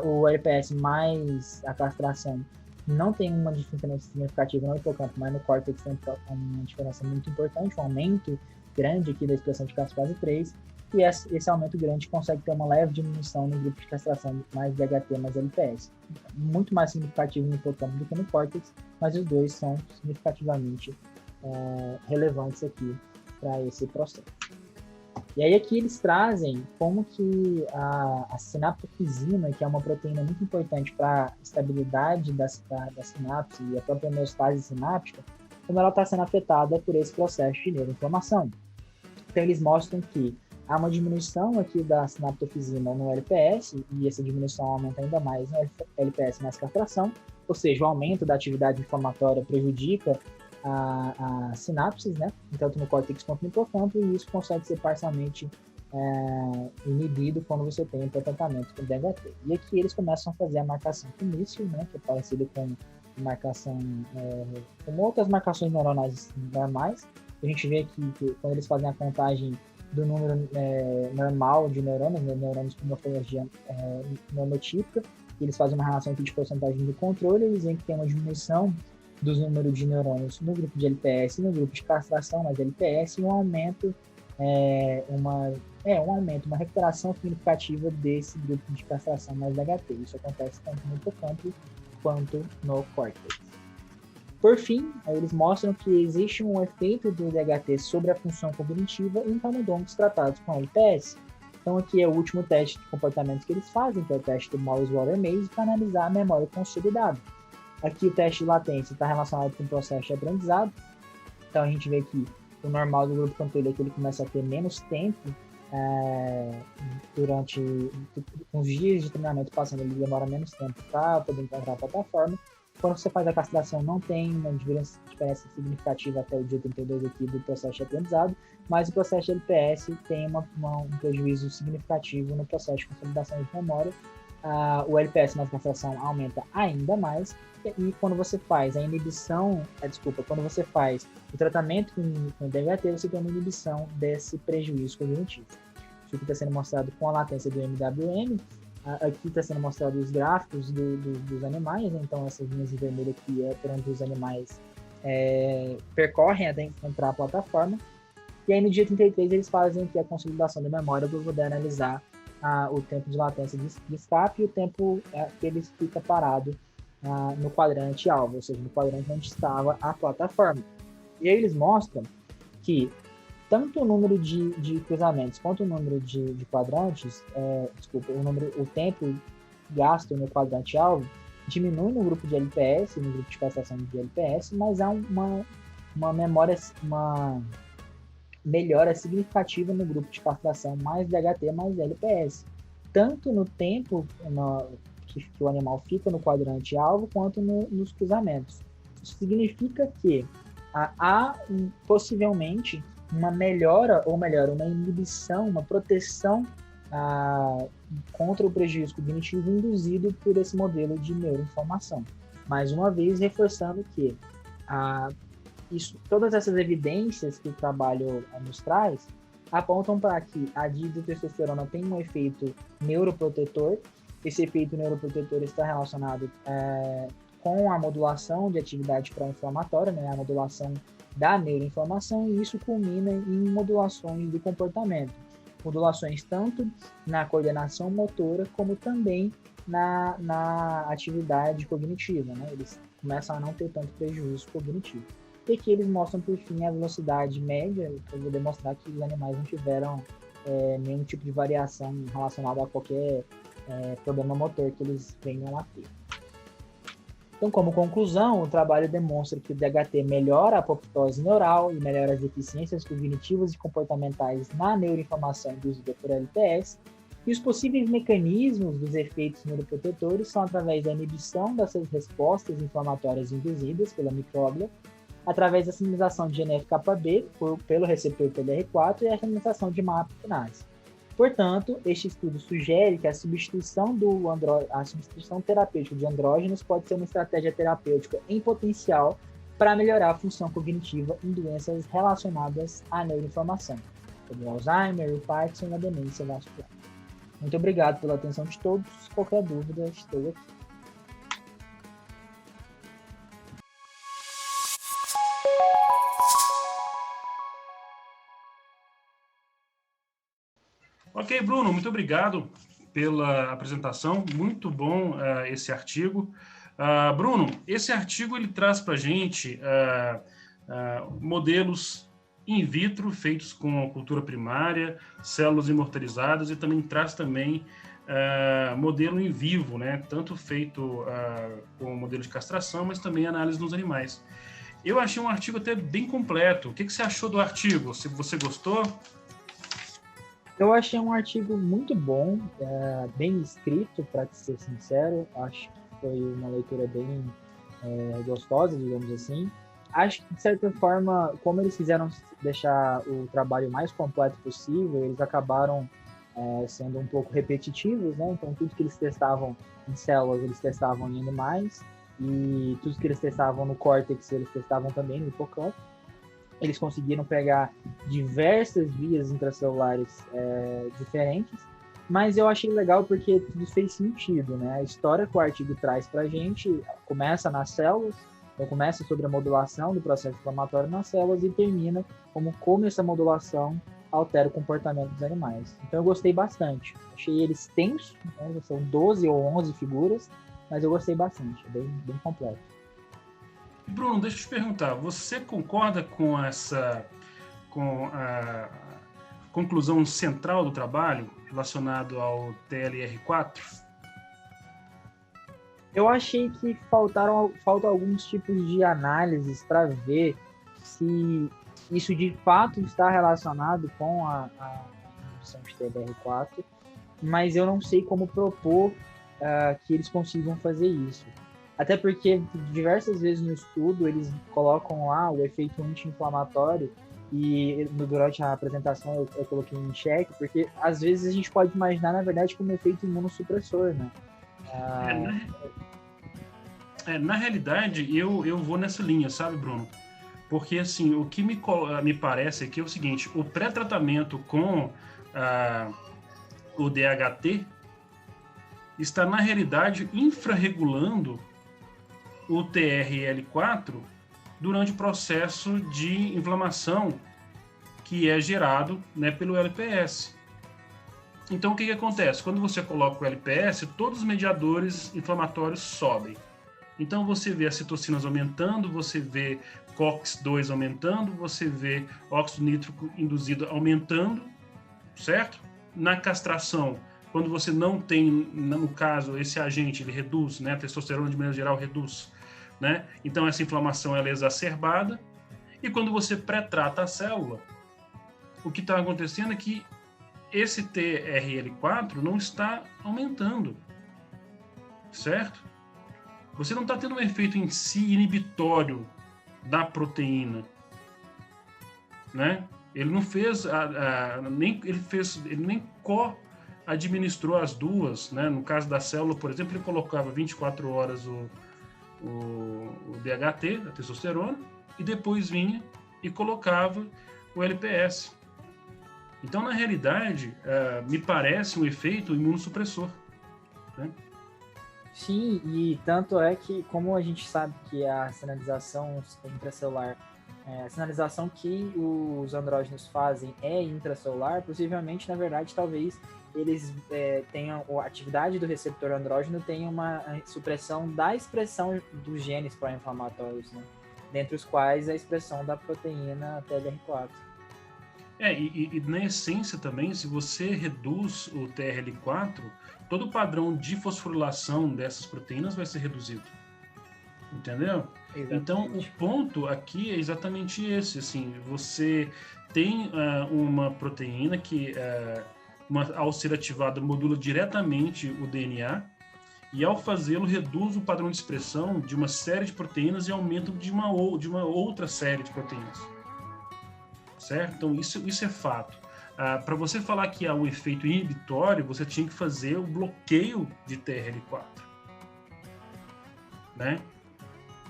O LPS mais a castração não tem uma diferença significativa no hipocampo, mas no córtex tem uma diferença muito importante, um aumento grande aqui da expressão de caspase 3. E esse aumento grande consegue ter uma leve diminuição no grupo de castração mais DHT mais LPS. Muito mais significativo no hipocampo do que no córtex, mas os dois são significativamente relevantes aqui para esse processo. E aí aqui eles trazem como que a sinaptofisina, que é uma proteína muito importante para a estabilidade da sinapse e a própria homeostase sináptica, como ela está sendo afetada por esse processo de neuroinflamação. Então eles mostram que há uma diminuição aqui da sinaptofisina no LPS, e essa diminuição aumenta ainda mais no LPS mais castração, ou seja, o aumento da atividade inflamatória prejudica a sinapses, né, tanto no córtex quanto no hipocampo, e isso consegue ser parcialmente inibido quando você tem um tratamento com DHT. E aqui eles começam a fazer a marcação com míssil, né, que é parecida com marcação, com outras marcações neuronais normais. A gente vê aqui que quando eles fazem a contagem número normal de neurônios, né, neurônios com morfologia normotípica. Eles fazem uma relação aqui de porcentagem do controle, eles veem que tem uma diminuição dos números de neurônios no grupo de LPS e no grupo de castração mais LPS, e um aumento, uma recuperação significativa desse grupo de castração mais DHT. Isso acontece tanto no hipocampo quanto no córtex. Por fim, eles mostram que existe um efeito do DHT sobre a função cognitiva em camundongos tratados com LPS. Então aqui é o último teste de comportamento que eles fazem, que é o teste do Morris-Water Maze, para analisar a memória consolidada. Aqui o teste de latência está relacionado com o processo de aprendizado. Então a gente vê que o normal do grupo controle é que ele começa a ter menos tempo durante uns dias de treinamento passando, ele demora menos tempo para poder encontrar a plataforma. Quando você faz a castração, não tem uma diferença significativa até o dia 32 aqui do processo de aprendizado, mas o processo de LPS tem um prejuízo significativo no processo de consolidação de memória. O LPS mais castração aumenta ainda mais, e quando você faz quando você faz o tratamento com DHT, você tem uma inibição desse prejuízo cognitivo. Isso aqui está sendo mostrado com a latência do MWM. Aqui está sendo mostrado os gráficos dos animais, então essas linhas em vermelho aqui é por onde os animais percorrem até encontrar a plataforma. E aí no dia 33 eles fazem aqui a consolidação da memória para poder analisar o tempo de latência de escape e o tempo que ele fica parado no quadrante alvo, ou seja, no quadrante onde estava a plataforma. E aí eles mostram que tanto o número de cruzamentos quanto o número de quadrantes, o tempo gasto no quadrante alvo diminui no grupo de LPS, no grupo de castração de LPS, mas há uma melhora significativa no grupo de castração mais DHT mais LPS, tanto no tempo que o animal fica no quadrante alvo quanto nos cruzamentos. Isso significa que há possivelmente uma melhora, ou melhor, uma inibição, uma proteção contra o prejuízo cognitivo induzido por esse modelo de neuroinformação. Mais uma vez, reforçando que todas essas evidências que o trabalho nos traz apontam para que a dihidrotestosterona tem um efeito neuroprotetor. Esse efeito neuroprotetor está relacionado com a modulação de atividade pró-inflamatória, né, a modulação da neuroinflamação, e isso culmina em modulações do comportamento. Modulações tanto na coordenação motora, como também na atividade cognitiva, né? Eles começam a não ter tanto prejuízo cognitivo. E aqui eles mostram, por fim, a velocidade média, para poder demonstrar que os animais não tiveram nenhum tipo de variação relacionada a qualquer problema motor que eles venham a ter. Então, como conclusão, o trabalho demonstra que o DHT melhora a apoptose neural e melhora as deficiências cognitivas e comportamentais na neuroinflamação induzida por LPS, e os possíveis mecanismos dos efeitos neuroprotetores são através da inibição dessas respostas inflamatórias induzidas pela micróglia, através da sinalização de GNF-κB pelo receptor PDR4 e a sinalização de MAP kinase. Portanto, este estudo sugere que a substituição terapêutica de andrógenos pode ser uma estratégia terapêutica em potencial para melhorar a função cognitiva em doenças relacionadas à neuroinflamação, como Alzheimer, o Parkinson e a demência vascular. Muito obrigado pela atenção de todos. Qualquer dúvida, estou aqui. Ok, Bruno, muito obrigado pela apresentação, muito bom esse artigo. Bruno, esse artigo ele traz para a gente modelos in vitro feitos com cultura primária, células imortalizadas, e também traz modelo em vivo, né? Tanto feito com modelo de castração, mas também análise nos animais. Eu achei um artigo até bem completo. O que você achou do artigo? Se você gostou? Eu achei um artigo muito bom, bem escrito, para ser sincero. Acho que foi uma leitura bem gostosa, digamos assim. Acho que, de certa forma, como eles quiseram deixar o trabalho mais completo possível, eles acabaram sendo um pouco repetitivos, né? Então, tudo que eles testavam em células, eles testavam em animais, e tudo que eles testavam no córtex, eles testavam também no hipocampo. eles conseguiram pegar diversas vias intracelulares diferentes, mas eu achei legal porque tudo fez sentido, né? A história que o artigo traz para a gente começa nas células, então começa sobre a modulação do processo inflamatório nas células e termina como essa modulação altera o comportamento dos animais. Então eu gostei bastante. Achei ele extenso, né? São 12 ou 11 figuras, mas eu gostei bastante, é bem completo. Bruno, deixa eu te perguntar, você concorda com a conclusão central do trabalho relacionado ao TLR4? Eu achei que faltam alguns tipos de análises para ver se isso de fato está relacionado com a indução de TLR4, mas eu não sei como propor que eles consigam fazer isso. Até porque diversas vezes no estudo eles colocam lá o efeito anti-inflamatório e durante a apresentação eu coloquei em xeque, porque às vezes a gente pode imaginar, na verdade, como um efeito imunossupressor, né? Na realidade, eu vou nessa linha, sabe, Bruno? Porque, assim, o que me parece aqui é o seguinte, o pré-tratamento com o DHT está, na realidade, infrarregulando o TRL4 durante o processo de inflamação que é gerado, né, pelo LPS. Então, o que acontece? Quando você coloca o LPS, todos os mediadores inflamatórios sobem. Então, você vê as citocinas aumentando, você vê COX-2 aumentando, você vê óxido nítrico induzido aumentando, certo? Na castração, quando você não tem, no caso, esse agente, ele reduz, né? A testosterona, de maneira geral, reduz, né? Então, essa inflamação ela é exacerbada. E quando você pré-trata a célula, o que está acontecendo é que esse TRL4 não está aumentando, certo? Você não está tendo um efeito em si inibitório da proteína, né? Ele não fez ele nem co-administrou as duas, né? No caso da célula, por exemplo, ele colocava 24 horas o DHT, a testosterona, e depois vinha e colocava o LPS. Então, na realidade, me parece um efeito imunossupressor, né? Sim, e tanto é que, como a gente sabe que a sinalização intracelular, a sinalização que os andrógenos fazem é intracelular, possivelmente, na verdade, talvez eles tenham, a atividade do receptor andrógeno tenha uma supressão da expressão dos genes pró-inflamatórios, né? Dentre os quais a expressão da proteína TLR4. E na essência também, se você reduz o TRL4, todo o padrão de fosforilação dessas proteínas vai ser reduzido. Entendeu? Exatamente. Então, o ponto aqui é exatamente esse. Assim, você tem uma proteína que, ao ser ativada, modula diretamente o DNA e, ao fazê-lo, reduz o padrão de expressão de uma série de proteínas e aumenta de uma outra série de proteínas. Certo? Então, isso é fato. Para você falar que há um efeito inibitório, você tinha que fazer o bloqueio de TRL4. Né?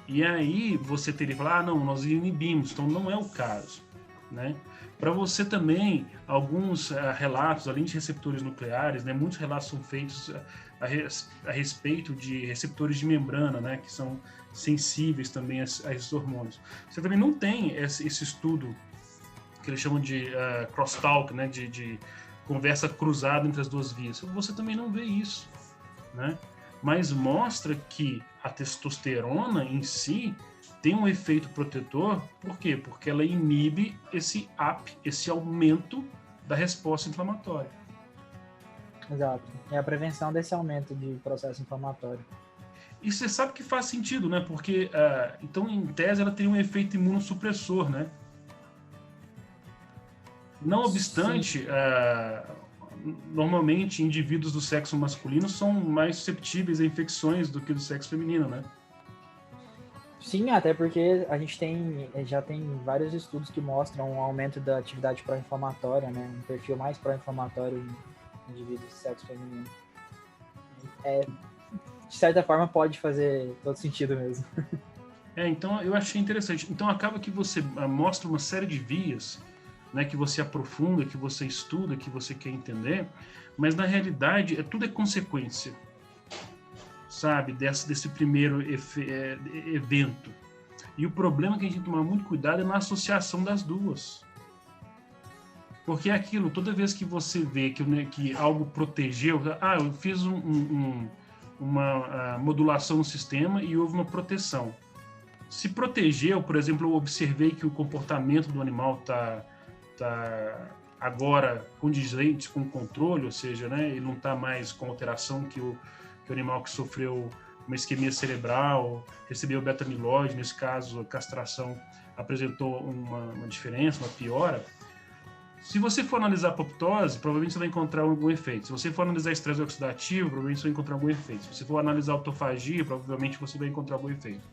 E aí você teria que falar, não, nós inibimos, então não é o caso. Né? Para você também, alguns relatos, além de receptores nucleares, né, muitos relatos são feitos a respeito de receptores de membrana, né, que são sensíveis também a esses hormônios. Você também não tem esse estudo que eles chamam de crosstalk, né, de conversa cruzada entre as duas vias. Você também não vê isso, né? Mas mostra que a testosterona em si tem um efeito protetor. Por quê? Porque ela inibe esse aumento da resposta inflamatória. Exato. É a prevenção desse aumento de processo inflamatório. E você sabe que faz sentido, né? Porque, então, em tese, ela tem um efeito imunossupressor, né? Não obstante, normalmente indivíduos do sexo masculino são mais susceptíveis a infecções do que do sexo feminino, né? Sim, até porque a gente já tem vários estudos que mostram um aumento da atividade pró-inflamatória, né? Um perfil mais pró-inflamatório em indivíduos do sexo feminino. De certa forma, pode fazer todo sentido mesmo. Então eu achei interessante. Então acaba que você mostra uma série de vias, né, que você aprofunda, que você estuda, que você quer entender, mas na realidade tudo é consequência, sabe, desse primeiro evento. E o problema que a gente tem que tomar muito cuidado é na associação das duas. Porque é aquilo, toda vez que você vê que algo protegeu, eu fiz uma modulação no sistema e houve uma proteção. Se protegeu, por exemplo, eu observei que o comportamento do animal está agora condizente com o controle, ou seja, né, ele não está mais com alteração que o animal que sofreu uma isquemia cerebral, recebeu beta-amiloide, nesse caso a castração apresentou uma diferença, uma piora. Se você for analisar a apoptose, provavelmente você vai encontrar algum efeito. Se você for analisar estresse oxidativo, provavelmente você vai encontrar algum efeito. Se você for analisar autofagia, provavelmente você vai encontrar algum efeito.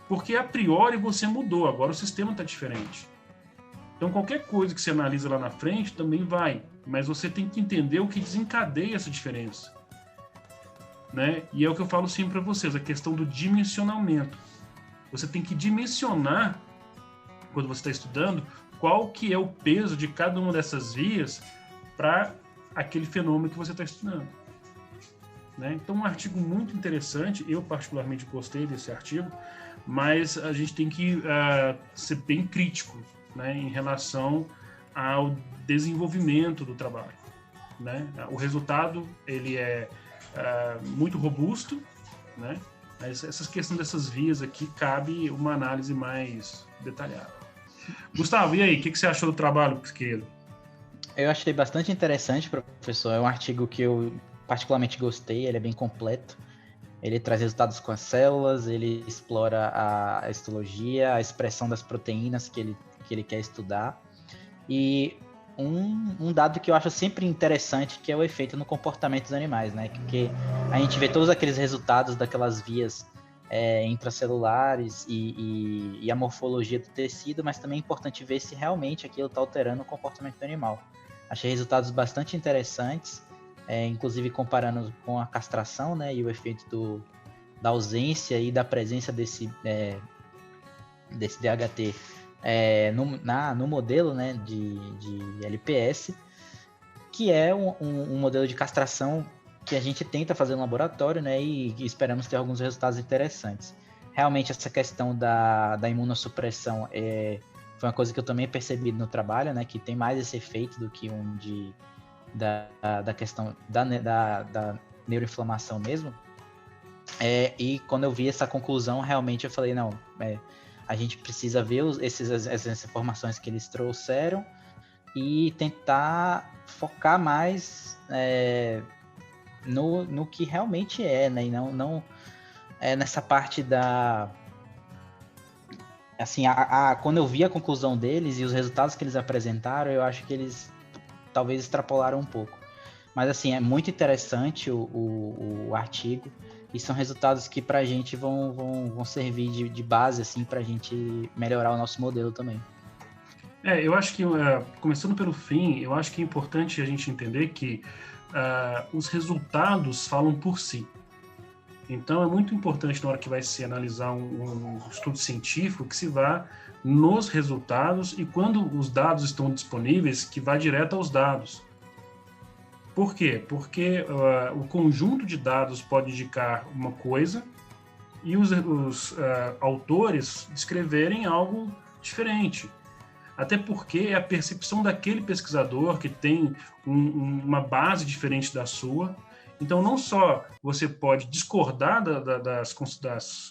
Porque a priori você mudou, agora o sistema está diferente. Então qualquer coisa que você analisa lá na frente também vai, mas você tem que entender o que desencadeia essa diferença. Né? E é o que eu falo sempre para vocês, a questão do dimensionamento. Você tem que dimensionar, quando você está estudando, qual que é o peso de cada uma dessas vias para aquele fenômeno que você está estudando. Né? Então, um artigo muito interessante, eu particularmente gostei desse artigo, mas a gente tem que ser bem crítico, né, em relação ao desenvolvimento do trabalho. Né? O resultado ele é muito robusto, né? Mas essa questão dessas vias aqui cabe uma análise mais detalhada. Gustavo, e aí, o que você achou do trabalho, querido? Eu achei bastante interessante, professor. É um artigo que eu particularmente gostei, ele é bem completo. Ele traz resultados com as células, ele explora a histologia, a expressão das proteínas que ele quer estudar. E um dado que eu acho sempre interessante, que é o efeito no comportamento dos animais, né? Porque a gente vê todos aqueles resultados daquelas vias intracelulares e a morfologia do tecido, mas também é importante ver se realmente aquilo está alterando o comportamento do animal. Achei resultados bastante interessantes, inclusive comparando com a castração, né, e o efeito da ausência e da presença desse DHT no modelo, né, de LPS, que é um modelo de castração que a gente tenta fazer no laboratório, né, e esperamos ter alguns resultados interessantes. Realmente essa questão da imunossupressão foi uma coisa que eu também percebi no trabalho, né, que tem mais esse efeito do que da questão da neuroinflamação mesmo. E quando eu vi essa conclusão, realmente eu falei, não, a gente precisa ver essas informações que eles trouxeram e tentar focar mais no que realmente né? E não nessa parte da... Assim, quando eu vi a conclusão deles e os resultados que eles apresentaram, eu acho que eles talvez extrapolaram um pouco. Mas, assim, é muito interessante o artigo e são resultados que para a gente vão servir de base, assim, para a gente melhorar o nosso modelo também. Eu acho que, começando pelo fim, eu acho que é importante a gente entender que os resultados falam por si. Então, é muito importante na hora que vai se analisar um estudo científico que se vá nos resultados e quando os dados estão disponíveis, que vá direto aos dados. Por quê? Porque o conjunto de dados pode indicar uma coisa e os autores descreverem algo diferente. Até porque é a percepção daquele pesquisador que tem uma base diferente da sua. Então, não só você pode discordar das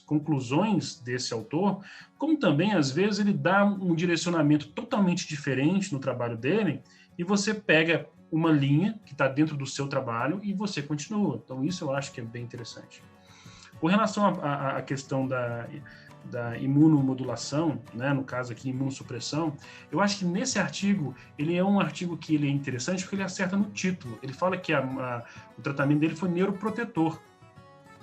conclusões desse autor, como também, às vezes, ele dá um direcionamento totalmente diferente no trabalho dele e você pega uma linha que está dentro do seu trabalho e você continua. Então, isso eu acho que é bem interessante. Com relação à questão da imunomodulação, né, no caso aqui, imunossupressão, eu acho que nesse artigo, ele é um artigo que ele é interessante porque ele acerta no título. Ele fala que o tratamento dele foi neuroprotetor.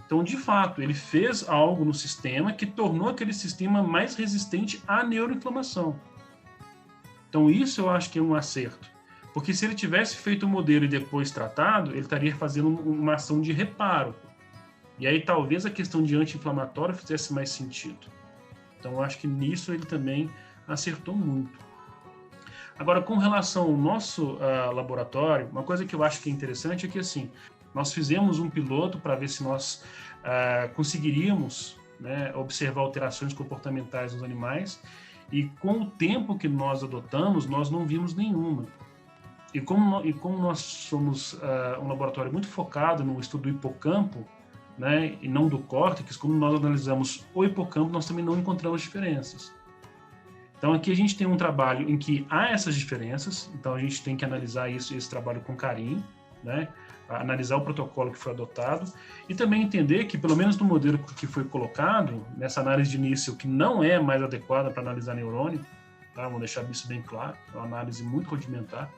Então, de fato, ele fez algo no sistema que tornou aquele sistema mais resistente à neuroinflamação. Então, isso eu acho que é um acerto. Porque se ele tivesse feito o modelo e depois tratado, ele estaria fazendo uma ação de reparo. E aí talvez a questão de anti-inflamatório fizesse mais sentido. Então eu acho que nisso ele também acertou muito. Agora, com relação ao nosso laboratório, uma coisa que eu acho que é interessante é que, assim, nós fizemos um piloto para ver se nós conseguiríamos, né, observar alterações comportamentais nos animais, e com o tempo que nós adotamos, nós não vimos nenhuma. E como nós somos um laboratório muito focado no estudo do hipocampo, né, e não do córtex, como nós analisamos o hipocampo, nós também não encontramos diferenças. Então, aqui a gente tem um trabalho em que há essas diferenças, então a gente tem que analisar esse trabalho com carinho, né? Analisar o protocolo que foi adotado e também entender que, pelo menos no modelo que foi colocado, nessa análise de início, que não é mais adequada para analisar neurônio, tá? Vamos deixar isso bem claro, é uma análise muito rudimentar.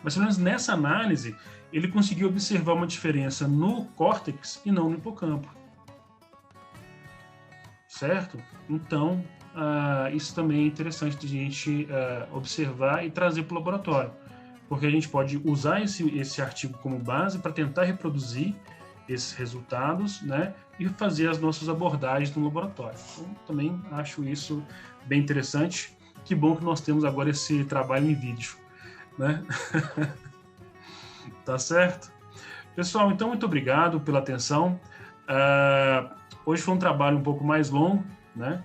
Mas, pelo menos nessa análise, ele conseguiu observar uma diferença no córtex e não no hipocampo. Certo? Então, isso também é interessante de a gente observar e trazer para o laboratório, porque a gente pode usar esse artigo como base para tentar reproduzir esses resultados, né, e fazer as nossas abordagens no laboratório. Então, também acho isso bem interessante. Que bom que nós temos agora esse trabalho em vídeo, né? Tá certo? Pessoal, então, muito obrigado pela atenção. Hoje foi um trabalho um pouco mais longo, né?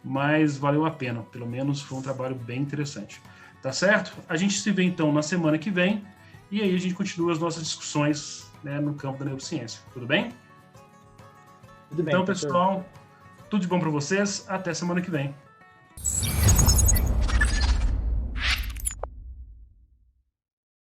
Mas valeu a pena, pelo menos foi um trabalho bem interessante. Tá certo? A gente se vê então na semana que vem e aí a gente continua as nossas discussões, né, no campo da neurociência. Tudo bem? Tudo bem. Então, pessoal, tudo de bom para vocês. Até semana que vem.